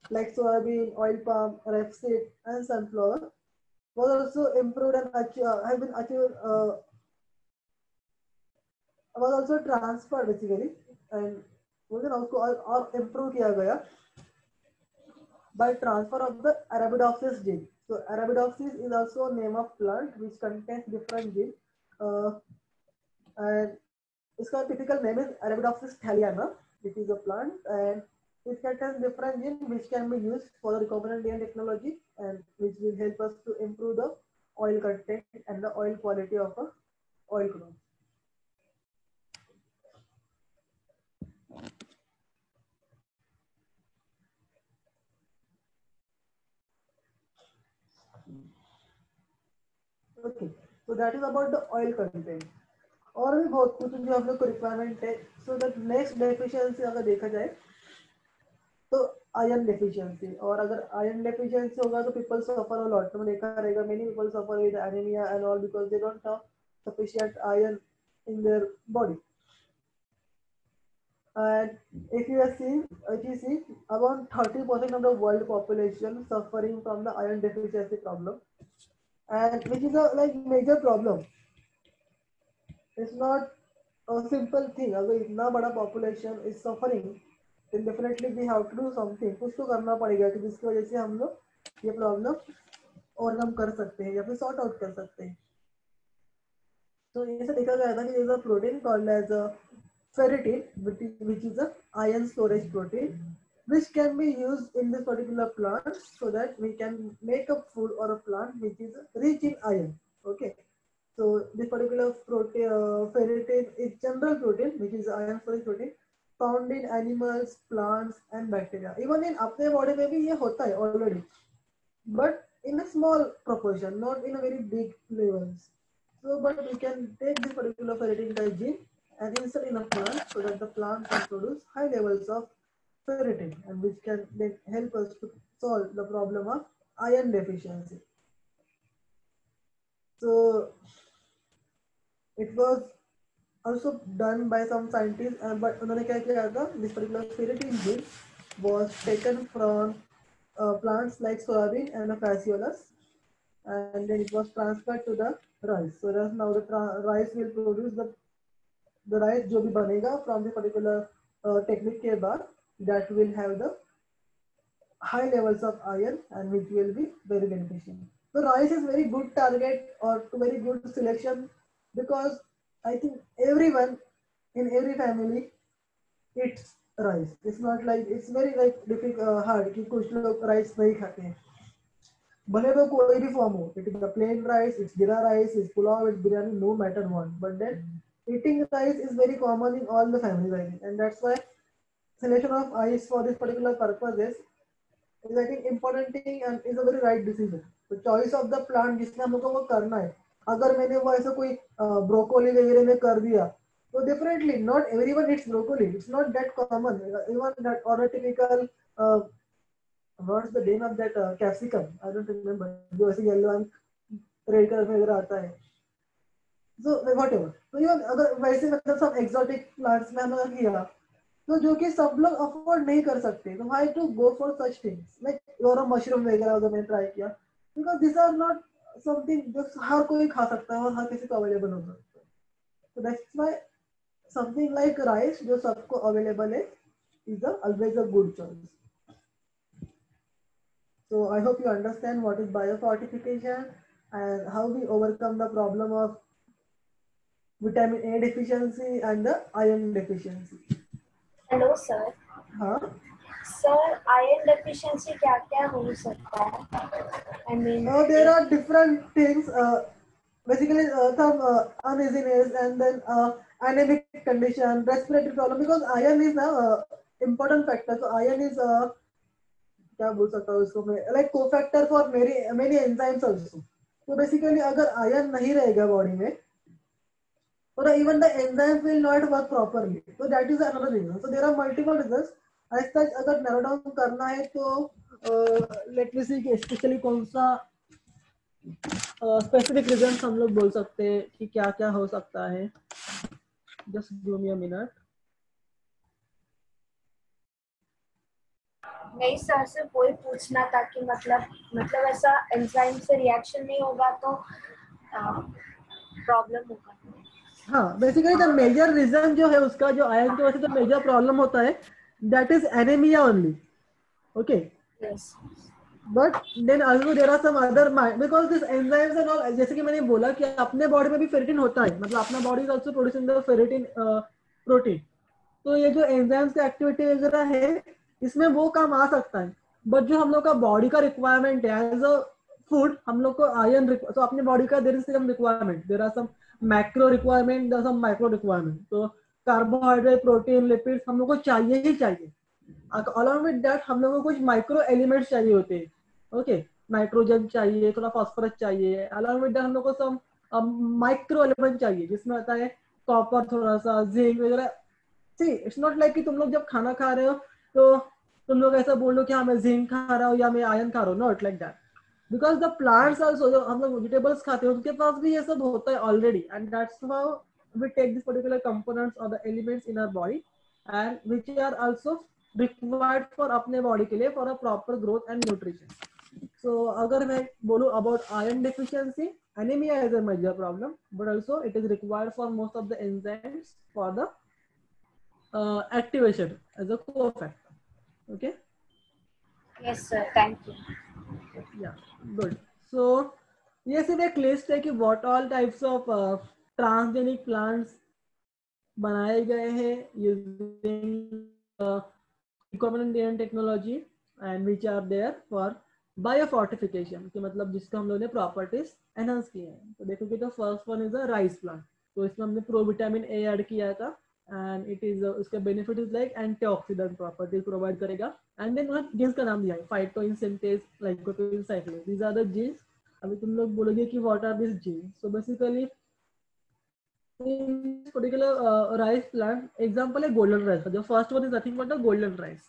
like soybean, oil palm, rapeseed, and sunflower was also improved and have been achieved, was also transferred basically, and was also or improved किया गया by transfer of the Arabidopsis gene. So Arabidopsis is also a name of plant which contains different genes, and इसका typical name is Arabidopsis thaliana. It is a plant and it contains different genes which can be used for the recombinant DNA technology, and which will help us to improve the oil content and the oil quality of a oil crop. Okay, so that is about the oil content. और भी बहुत कुछ जो हम लोग को requirement है. So the next deficiency अगर देखा जाए तो आयरन डेफिशिएंसी. और अगर आयरन डेफिशिएंसी होगा तो पीपल सफर अ लॉट. मैंने देखा रहेगा many people suffer with anaemia and all because they don't have sufficient iron in their body. And if you see around 30% of the world population suffering from the iron deficiency problem, and which is a like major problem. It's not a simple thing. अगर इतना बड़ा population is suffering, then definitely we have to do something. कुछ तो करना पड़ेगा कि जिसकी वजह से हम लोग ये problem overcome कर सकते हैं या फिर sort out कर सकते हैं. तो ऐसा देखा गया था कि there is a protein called as a ferritin, which is a iron storage protein, which can be used in this particular plant so that we can make a food or a plant which is rich in iron. Okay. So this particular protein, ferritin is general protein, which is iron storage protein, found in animals, plants, and bacteria. Even in अपने body में भी ये होता है already, but in a small proportion, not in a very big levels. So, but we can take this particular ferritin type gene and insert in a plant so that the plant can produce high levels of ferritin, and which can then help us to solve the problem of iron deficiency. So, it was also done by some scientists, but उन्होंने क्या किया था? This particular ferritin gene was taken from plants like soybean and Phaseolus, and then it was transferred to the rice. So that's now the rice will produce the rice जो भी बनेगा from the particular technique के बाद, that will have the high levels of iron and which will be very beneficial. So rice is very good target or very good selection because I think everyone in every family eats rice. It's not like it's very like difficult hard कि कुछ लोग rice नहीं खाते हैं. भले वो कोई भी फॉर्म हो, it is the plain rice, it's जीरा rice, it's pulao, it's biryani, no matter what. But then eating rice is very common in all the families, I think, and that's why selection of rice for this particular purpose is I think important thing and is a very right decision. The choice of the plant जिसमें हम लोग को वो करना है. अगर मैंने वो ऐसा कोई ब्रोकोली वगैरह में कर दिया, तो definitely not everyone eats broccoli. It's not that common. Even that or a typical what's the name of that capsicum? I don't remember. जो ऐसे yellow and red color में वगैरह आता है. So whatever. तो ये अगर वैसे मतलब सब exotic plants में हमने किया, तो जो कि सब लोग afford नहीं कर सकते, तो why to go for such things like और mushroom वगैरह अगर मैंने try किया, because these are not something जो हर कोई खा सकता है और हर किसी को available हो सकता है. So that's why something like rice जो सबको available है is always a good choice. So I hope you understand what is biofortification and how we overcome the problem of vitamin A deficiency and the iron deficiency. Hello sir. हाँ. Sir, iron deficiency क्या हो सकता है? I mean, there are different things. Basically, some uneasiness and then anemic condition, respiratory problem. Because iron is now important factor. So iron is क्या बोल सकता हूँ उसको मैं like cofactor for many enzymes also. So basically अगर iron नहीं रहेगा body में, or even the enzymes will not work properly. So that is another reason. So there are multiple reasons. As such अगर narrow down करना है तो let me see कि especially कौन सा specific reasons हम लोग बोल सकते हैं कि क्या क्या हो सकता है. Just give me a minute. नहीं सर से कोई पूछना था कि मतलब ऐसा एंजाइम से रिएक्शन नहीं होगा तो प्रॉब्लम होगा. हाँ, बेसिकली द मेजर रीजन जो है उसका जो आयरन की वजह से जो मेजर प्रॉब्लम होता है that is anaemia only. Okay. Yes. But then also there are some other because this enzymes and all, जैसे कि मैंने बोला कि अपने बॉडी में भी फेरेटिन होता है, मतलब अपना body is also producing the ferritin protein. तो ये जो एंजाइम्स की एक्टिविटी वगैरह है इसमें वो काम आ सकता है. बट जो हम लोग का बॉडी का रिक्वायरमेंट है एज अ फूड, हम लोग को आयरन तो अपने बॉडी का there is some requirement, there are some macro requirement, there are some micro requirement. तो कार्बोहाइड्रेट, प्रोटीन, लिपिड्स हम लोग को चाहिए ही चाहिए. अलॉन्ग विद दैट हम लोग को कुछ माइक्रो एलिमेंट्स चाहिए होते हैं. ओके, नाइट्रोजन चाहिए, थोड़ा फास्फोरस चाहिए. अलॉन्ग विद दैट हम लोग को सम माइक्रो एलिमेंट चाहिए जिसमें आता है कॉपर थोड़ा सा, जिंक वगैरह। सी इट्स नॉट लाइक कि तुम लोग जब खाना खा रहे हो तो तुम लोग ऐसा बोल लो कि हाँ मैं जिंक खा रहा हूँ या मैं आयरन खा रहा हूँ, not like that. Because the plants also, जो हम लोग वेजिटेबल्स खाते हैं उनके पास भी ये सब होता है already, and that's how we take this particular components or the elements in our body and which are also required for अपने body के लिए for a proper growth and nutrition. So अगर मैं बोलूँ about iron deficiency, anemia is a major problem, but also it is required for most of the enzymes for the activation as a cofactor. Okay. Yes, sir. Thank you. Yeah, good. So ये सिर्फ एक list है कि what all types of transgenic plants बनाए गए हैं using recombinant DNA technology and which are there for biofortification, कि मतलब जिसका हम लोगों ने प्रॉपर्टीज एनहांस किए हैं। तो देखोगे तो first one is a rice plant, तो इसमें हमने प्रोविटामिन ए ऐड किया था एंड इट इज उसका benefit is like antioxidant properties provide करेगा। एंड देन वहाँ जीन्स का नाम दिया है, phytoene synthase, lycopene cyclase, these are the genes. अभी तुम लोग बोलोगे कि what are this genes, so basically particular rice plant example है गोल्डन राइस का, जो first one is nothing but the golden rice.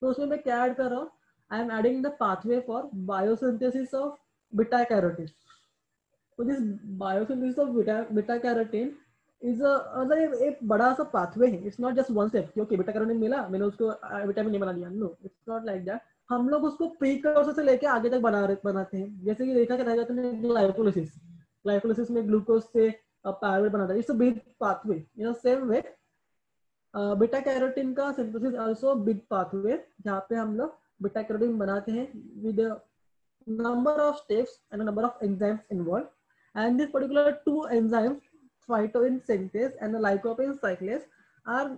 तो उसमें मैं क्या ऐड कर रहा हूँ, I am adding the pathway for biosynthesis of beta carotene. तो this biosynthesis of beta carotene is मतलब एक बड़ा सा पाथवे है, it's not just one step कि ओके बीटा कैरोटीन मिला मैंने उसको विटामिन ए बना दिया, no it's not like that. हम लोग उसको प्रीकर्सर से लेके आगे तक बनाते हैं, जैसे कि देखा क्या जाता है ग्लाइकोलिसिस, ग्लाइकोलिसिस में ग्लूकोज से पायरुवेट बनाता है, it's a big pathway. In the same way beta carotene का सिंथेसिस आल्सो बिग पाथवे, जहाँ पे हम लोग बीटा कैरोटीन बनाते हैं with number of steps and a number of enzymes involved, and this particular two enzymes, phytoin synthase and the lycopene cyclase, are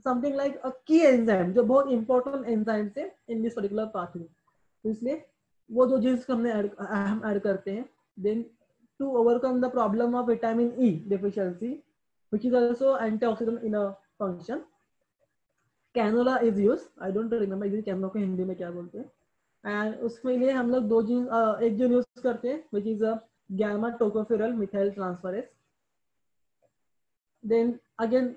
something like a key enzyme जो बहुत important enzymes है in this particular pathway। तो इसलिए वो जो jeans हमने हम add करते हैं, then to overcome the problem of vitamin E deficiency which is also antioxidant in a function, canola is used, I don't remember exactly canola को हिंदी में क्या बोलते हैं, एंड उसके लिए हम लोग दो जीन एक जीन यूज करते हैं which is a gamma tocopherol methyl transferase. Then again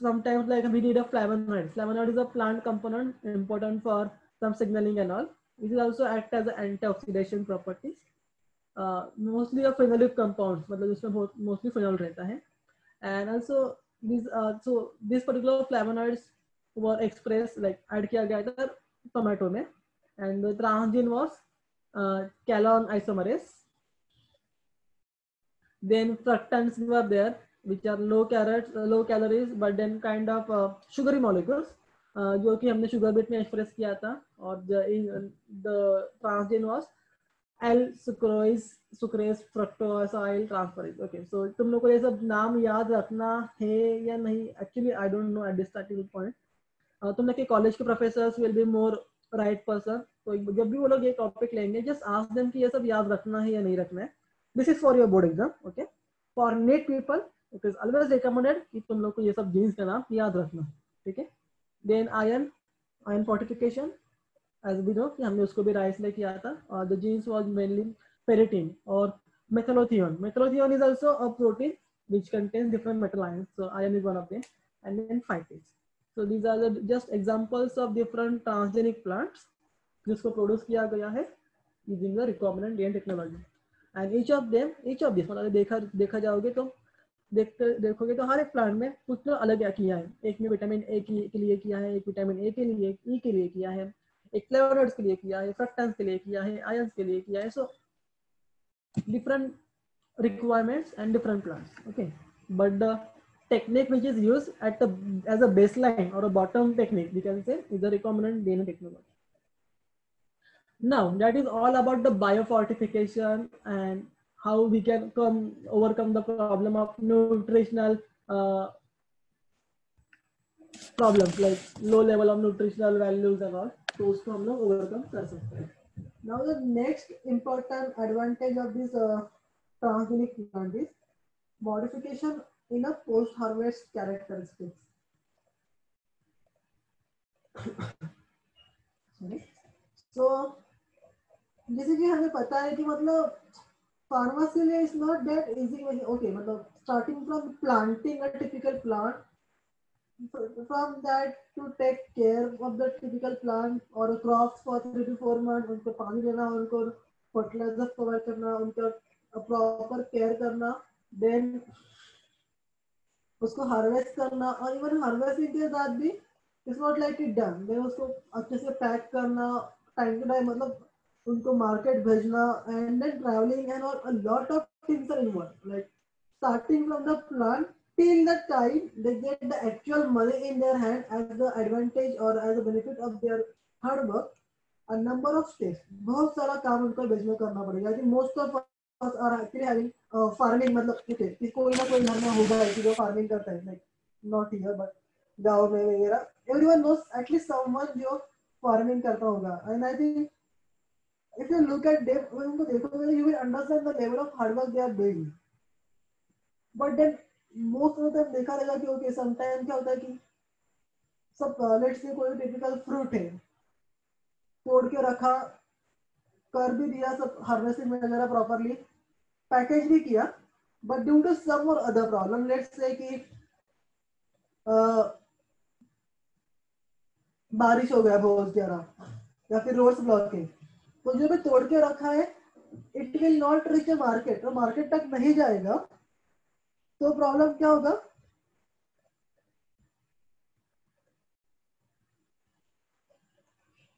sometimes like we need a flavonoid. Flavonoid is a plant component important for some signaling and all. It is also act as an antioxidation properties. Mostly a phenolic compounds, मतलब इसमें बहुत mostly phenol रहता है, and also these particular flavonoids were expressed like add किया गया था tomato में, and the transgene was calon isomerase. Then fructans were there which are low calories but then kind of sugary molecules, जो कि हमने sugar beet में express किया था, और the transgene was L sucrase fructosyl transferase। Okay, so तुम लोग को ये सब नाम याद रखना है या नहीं, actually I don't know at this starting point. तुम लोग के कॉलेज के professors will be more right person, तो जब भी वो लोग ये टॉपिक लेंगे जस्ट आस्क देम कि ये सब याद रखना है या नहीं रखना है। This is for your board exam. Okay, for net people it is always recommended कि तुम लोग को ये सब जीन्स का नाम याद रखना, ठीक है। Then iron fortification, as we know कि हमने उसको भी राइस में किया था, और the genes was mainly ferritin और metallothionein. Metallothionein is also a protein which contains different metal ions, so iron is one of them, and then phytase. So these are the just examples of different transgenic plants जिसको produce किया गया है using the recombinant DNA technology, and each of this मतलब देखा जाओगे तो देखोगे तो हर एक प्लांट में कुछ तो अलग किया है। एक में विटामिन ए के लिए किया है, एक विटामिन ए के लिए, ई के लिए किया है, एक फ्लेवोनॉइड्स के लिए किया है, फ्रक्टेंस के लिए किया है, आयंस के लिए किया है। So different requirements and different plants, okay, but the technique which is used at the as a baseline or a bottom technique we can say is the recombinant DNA technology. Now that is all about the biofortification and how we can overcome the problem of nutritional problems like low level of nutritional values and all, तो उसको हम लोग overcome कर सकते हैं। Now the next important advantage of this transgenic plant is modification in a post-harvest characteristics. So जैसे कि हमें पता है कि मतलब फार्मर्स के लिए it's not that easy. Okay, मतलब starting from planting a typical plant, from that to take care of the typical plant or crops for 3 to 4 months, उनको पानी देना, उनको फर्टिलाइजर प्रोवाइड करना, उनका प्रॉपर केयर करना, देन उसको हार्वेस्ट करना, और इवन हार्वेस्टिंग के बाद भी it's not like it done, then उसको अच्छे से पैक करना, टाइम टू टाइम मतलब उनको मार्केट भेजना, and then travelling and all, a lot of things are involved, like starting from the plant till the time they get the actual money in their hand as the advantage or as a benefit of their hard work, a number of steps, बहुत सारा काम उनको बीच में करना पड़ेगा। I think most of us are actually having farming, मतलब okay, कि कोई ना कोई घर में होगा कि जो फार्मिंग करता है, like not here but गाँव में वगैरह, everyone knows at least someone जो फार्मिंग करता होगा, and I think if you look at them, उनको देखोगे you will understand the level of hard work they are doing. But then most of the time देखा रहेगा कि okay sometime क्या होता है कि सब लेट्स से कोई टिपिकल फ्रूट है, तोड़ के रखा, कर भी दिया सब हार्वेस्टिंग वगैरह प्रॉपरली, पैकेज भी किया, बट ड्यू टू सम और अदर प्रॉब्लम, लेट्स से कि बारिश हो गया बहुत ज्यादा या फिर रोड्स ब्लॉक है, तो जो भी तोड़ के रखा है it will not reach a market, तो मार्केट तक नहीं जाएगा, तो प्रॉब्लम क्या होगा,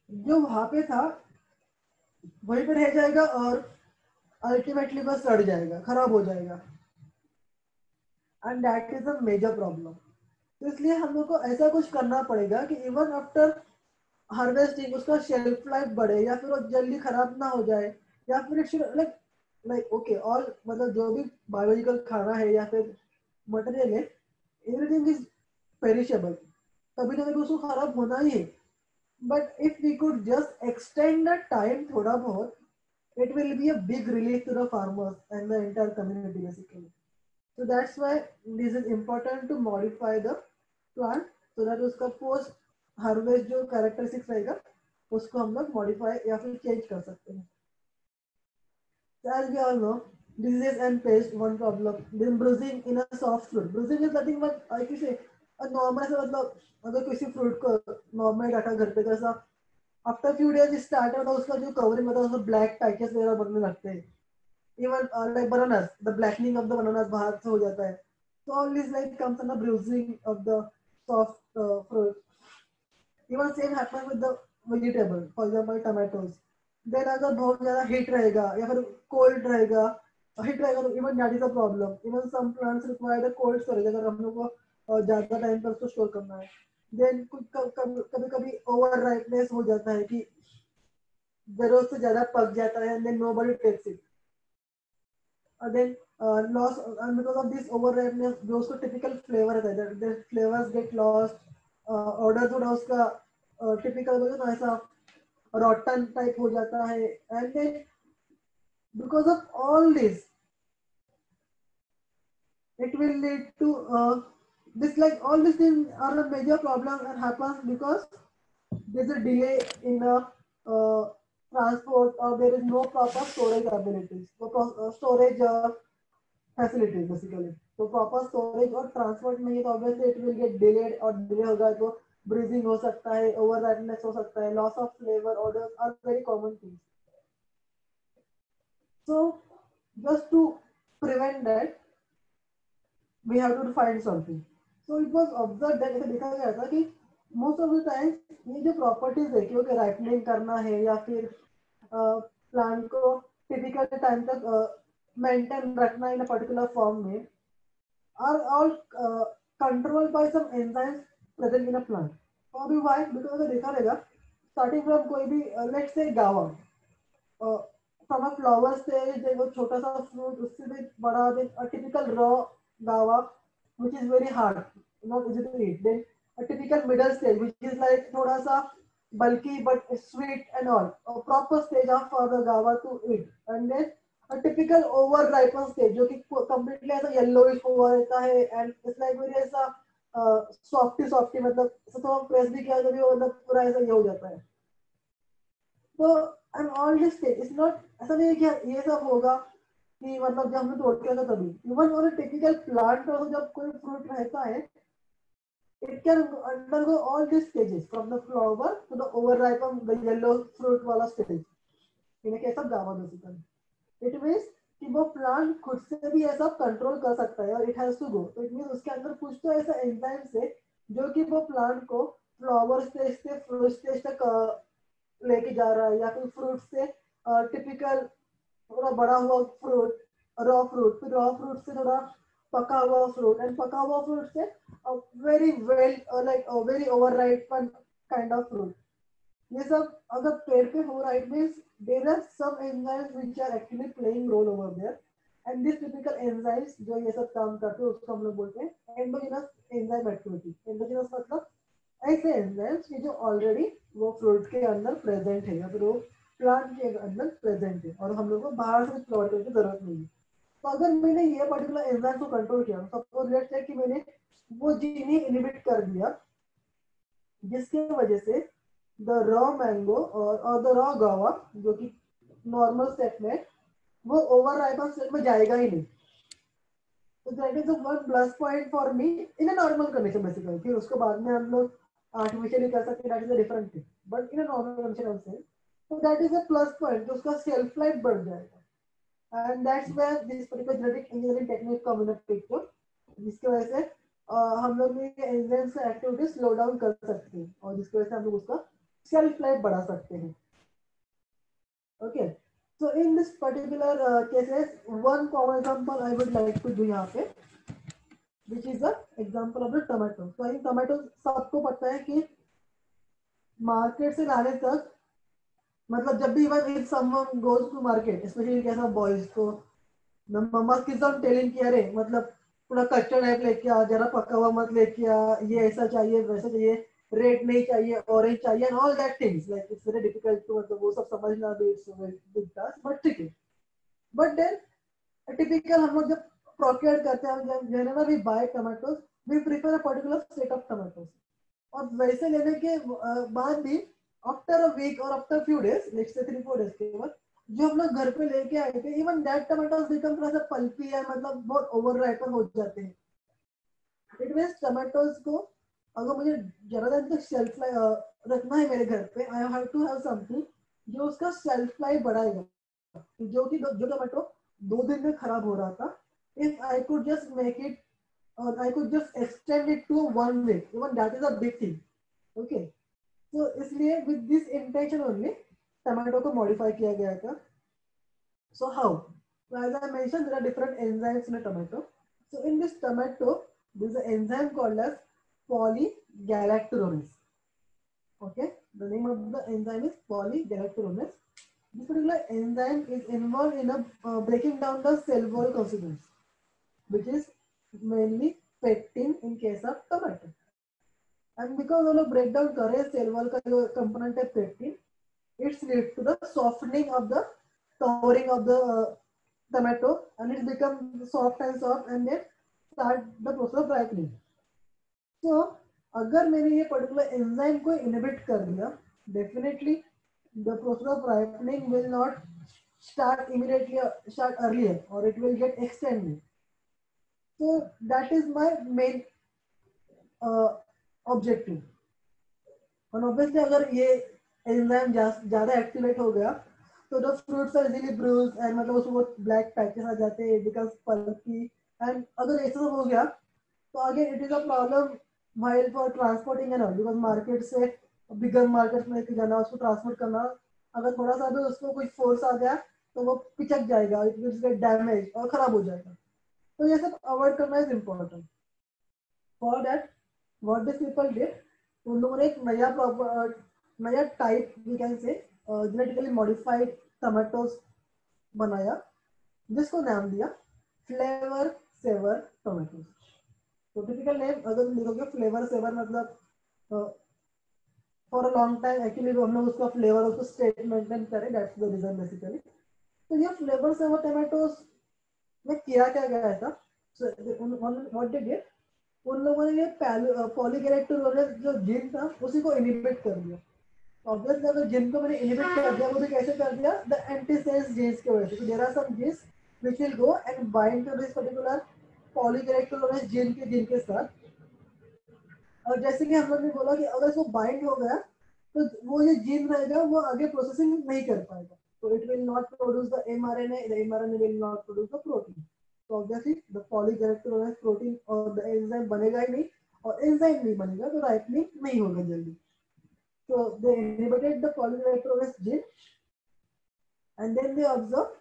जो वहां पे था वहीं पे रह जाएगा और अल्टीमेटली बस सड़ जाएगा, खराब हो जाएगा, and that is a major problem. तो इसलिए हम लोग को ऐसा कुछ करना पड़ेगा कि इवन आफ्टर हार्वेस्टिंग उसका शेल्फ लाइफ बढ़े, या फिर वो जल्दी खराब ना हो जाए, या फिर it should like like okay all, मतलब जो भी बायोलॉजिकल खाना है या फिर मटेरियल है, एवरीथिंग इज पेरिशेबल, कभी ना कभी उसको खराब होना ही है, but if we could just extend the time थोड़ा बहुत, it will be a big relief to the farmers and the entire community basically. So that's why this is important to modify the plant so that उसका post harvest जो characteristics रहेगा उसको हम लोग modify या फिर change कर सकते हैं। So as we all know, diseases and pest one problem. Then bruising in a soft fruit. Bruising is nothing but like you say a normal से मतलब अगर किसी fruit को normal रखा घर पे जैसा आफ्टर फ्यू डेज स्टार्ट होता है उसका जो कवरिंग होता है उसमें ब्लैक पैचेस वगैरह बनने लगते हैं, even like bananas the blackening of the bananas बाहर से हो जाता है, so all this like comes under bruising of the soft fruit. Even same happens with the vegetable, for example tomatoes. Then अगर बहुत ज्यादा हीट रहेगा या फिर कोल्ड रहेगा, हीट रहेगा तो even that is a problem, even some plants require cold storage, अगर हम लोग को ज्यादा टाइम पर उसको स्टोर करना है, देन कभी कभी ओवर राइपनेस हो जाता है कि जरूरत से ज्यादा पक जाता है, and then nobody takes it, and then loss, and because of this over ripeness जो उसको typical flavor रहता है, the flavors get lost, order थोड़ा उसका typical बोले ना ऐसा rotten type हो जाता है, and then because of all this it will lead to this, like all these things are a major problem and happens because there's a delay in the transport, or there is no proper storage abilities, so storage facilities basically. So proper storage और transport नहीं है तो obviously it will get delayed, और delay होगा तो bruising हो सकता है, over ripeness हो सकता है, loss of flavor, odors are very common things. So just to prevent that, we have to find something. So it was observed that ऐसा देखा गया था कि most of the time ये जो properties है कि ओके ripening करना है या फिर plant को typical time तक maintain रखना in a particular form में are all controlled by some enzymes present in a plant. और भी why? Because अगर देखा रहेगा starting from कोई भी let's say guava, from a flower stage देखो छोटा सा fruit, उससे भी बड़ा a typical raw guava which is very hard, not easy to eat. Then a typical middle stage which is like थोड़ा सा bulky but sweet and all, a proper stage of for the guava to eat, and then a typical over ripened stage जो कि completely ऐसा yellowish हुआ रहता है, and it's like very ऐसा softy मतलब तो प्रेस भी किया कभी मतलब पूरा ऐसा ये हो जाता है। तो and all this stage it's not ऐसा नहीं है कि ये सब होगा कि मतलब जब हमने तोड़ के था तभी इवन और टिपिकल प्लांट और जब कोई फ्रूट रहता है it can undergo all these stages from the flower to the overripen the yellow fruit वाला stage इन्हें कैसा गावा बेसिकली इट मींस कि वो प्लांट खुद से भी ऐसा कंट्रोल कर सकता है और इट हैज टू गो तो इट मींस उसके अंदर कुछ तो ऐसा एंजाइम से जो कि वो प्लांट को फ्लावर स्टेज से फ्रूट स्टेज तक लेके जा रहा है या फिर फ्रूट से टिपिकल थोड़ा बड़ा हुआ फ्रूट रॉ फ्रूट फिर रॉ फ्रूट से थोड़ा पका हुआ फ्रूट एंड पका हुआ फ्रूट से very well like very over ripen kind of fruit ये सब अगर पेड़ पे हो रहा है it means there are some enzymes which are actually playing role over there and this typical enzymes जो ये सब काम करते हैं उसको हम लोग बोलते हैं endogenous enzyme activity endogenous मतलब ऐसे एंजाइम्स कि जो ऑलरेडी वो फ्रूट के अंदर प्रेजेंट है या फिर वो प्लांट के अंदर प्रेजेंट है और हम लोग को बाहर से प्रोवाइड करने की जरूरत नहीं है तो अगर मैंने ये पर्टिकुलर एंजाइम को कंट्रोल किया सपोज लेट्स से कि मैंने वो जीन ही इनहिबिट कर दिया जिसकी वजह से द रॉ मैंगो और द रॉ गावा जो कि नॉर्मल स्टेट में वो ओवर राइपन स्टेट में जाएगा ही नहीं तो that is one plus point for me in a normal condition basically फिर उसके बाद में हम लोग आर्टिफिशियली कर सकते हैं that is a different thing but in a normal condition हम से तो that is a plus point उसका शेल्फ लाइफ बढ़ जाएगा and that's where this particular genetic engineering technique come in a picture जिसकी वजह से हम लोग ये एंजाइम्स का एक्टिविटी स्लो डाउन कर सकते हैं और जिसकी वजह से हम लोग उसका शेल्फ लाइफ बढ़ा सकते हैं okay so in this particular cases one common example I would like to do यहाँ पे which is the example of the tomato so in tomato सबको पता है कि मार्केट से लाने तक मतलब जब भी even if someone goes to market especially in case of boys तो मम्मा किस हम टेलिंग किया रे मतलब पूरा कच्चा टाइप लेके आ जरा पका हुआ मत लेके आ ये ऐसा चाहिए वैसा चाहिए रेड नहीं चाहिए ऑरेंज चाहिए and all that things like it's very difficult to मतलब वो सब समझना भी it's very big task but ठीक है बट देन टिपिकल हम लोग जब प्रोक्योर करते हैं जब whenever we buy tomatoes we prefer a particular set of tomatoes और वैसे लेने के बाद भी आफ्टर अ वीक और आफ्टर फ्यू डेज नेक्स्ट से 3-4 डेज के बाद जो हम लोग घर पे लेके आए थे इवन दैट टोमेटोज बिकम थोड़ा सा पल्पी है मतलब बहुत ओवर राइपन हो जाते हैं इट मींस टोमेटोज को अगर मुझे ज्यादा दिन तक शेल्फ लाइफ रखना है मेरे घर पे I have to have something जो उसका शेल्फ लाइफ बढ़ाएगा जो कि जो टोमेटो 2 दिन में खराब हो रहा था if I could just make it और I could just extend it to 1 week even that is a big thing okay तो इसलिए with this intention only tomato को मॉडिफाई किया गया था so how so as I mentioned there are different enzymes in a tomato so in this tomato there is an enzyme called as polygalacturonase okay the name of the enzyme is polygalacturonase this particular enzyme is involved in a breaking down the cell wall constituents which is mainly pectin in case of tomato and because वो लोग break down कर रहे हैं cell wall का जो component है pectin it leads to the softening of the covering of the tomato and it becomes soft and then start the process of ripening so अगर मैंने ये पर्टिकुलर एंजाइम को इनहिबिट कर दिया definitely the process of ripening will not start immediately start earlier और it will get extended so that is my main objective और obviously अगर ये एंजाइम ज्यादा एक्टिवेट हो गया तो the fruits are easily bruised and मतलब उसमें बहुत ब्लैक पैचेस आ जाते हैं बिकॉज पल्पी एंड अगर ऐसा सब हो गया तो again it is a problem while for transporting and all because market से bigger market में लेके जाना उसको ट्रांसपोर्ट करना अगर थोड़ा सा भी उसको कोई फोर्स आ गया तो वो पिचक जाएगा इट विल गेट डैमेज और खराब हो जाएगा तो ये सब अवॉइड करना is important for that what this people did उन लोगों ने एक नया type we can say genetically modified tomatoes बनाया जिसको नाम दिया फ्लेवर सेवर टोमेटोज तो टिपिकल नेम अगर लिखोगे फ्लेवर सेवर मतलब for a long time actually हम लोग उसका फ्लेवर उसको स्टेट मेंटेन करें दैट्स द रीजन बेसिकली तो ये फ्लेवर सेवर टोमेटोज में किया क्या गया था व्हाट दे डिड उन लोगों ने ये पॉलीगैलेक्टोरोनेस जो जीन था उसी को इनहिबिट कर दिया ऑब्वियसली अगर जीन को मैंने इनहिबिट कर दिया वो भी कैसे कर दिया द एंटीसेंस जीन्स की वजह से there are some genes which will go and bind to this particular polycharacterized gene के साथ. और जैसे कि हम लोग ने बोला कि अगर इसको बाइंड हो गया तो वो जो जीन रहेगा वो आगे प्रोसेसिंग नहीं कर पाएगा. So it will not produce the mRNA. The mRNA will not produce the protein. So obviously the polycharacterized protein और the enzyme बनेगा ही नहीं और enzyme नहीं बनेगा तो ripening नहीं होगा जल्दी. So they inhibited the polycharacterized gene and then they observed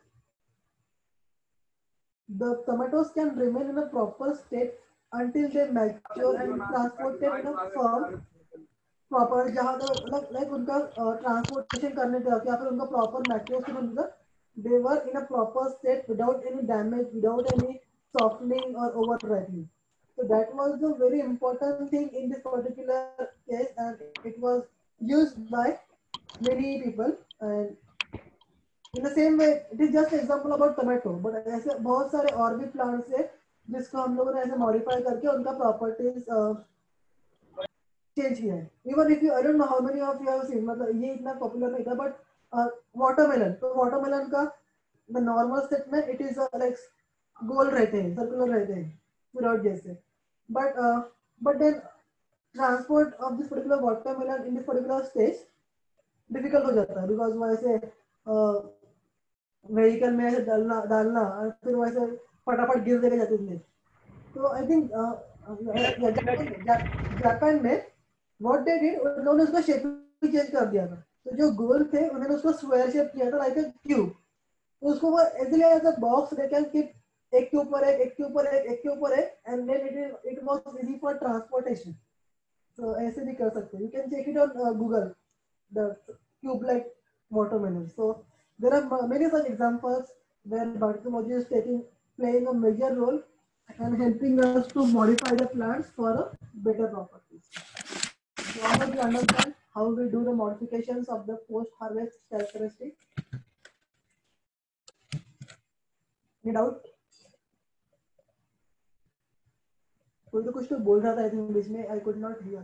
the tomatoes can remain in a proper state until they mature and transported in a firm proper जहाँ मतलब लाइक उनका ट्रांसपोर्टेशन करने तक या फिर उनका प्रॉपर मैट्योरेशन होने तक they were in a proper state without any damage, without any softening or over ripening. So that was the very important thing in this particular case, and it was used by many people. And in the same way, it is just an example about tomato, but ऐसे बहुत सारे और भी plants है जिसको हम लोगों ने ऐसे modify करके उनका properties चेंज किया है. Even if you I don't know how many of you have seen मतलब ये इतना पॉपुलर नहीं था बट वाटरमेलन तो वाटरमेलन का द नॉर्मल स्टेट में इट इज लाइक गोल रहते हैं सर्कुलर रहते हैं विदाउट जैसे but but then transport of this particular watermelon in this particular stage difficult हो जाता है बिकॉज वो ऐसे व्हीकल में ऐसे डालना फिर वैसे फटाफट गिर देके जाते थे. तो आई थिंक जापान में व्हाट दे डिड उन्होंने उसका शेप भी चेंज कर दिया था. तो जो गोल थे उन्होंने उसको स्क्वायर शेप किया था लाइक अ क्यूब. तो उसको वो easily as a box they can keep एक के ऊपर एक के ऊपर एक के ऊपर एक and then it was easy for transportation. तो ऐसे भी कर सकते हैं. You can check it on Google the cube like watermelon. So there are many such examples where biotechnology is playing a major role and helping us to modify the plants for a better properties. So I hope you understand how we do the modifications of the post-harvest characteristics. Any doubt? कोई तो कुछ तो बोल रहा था I think बीच में. I could not here.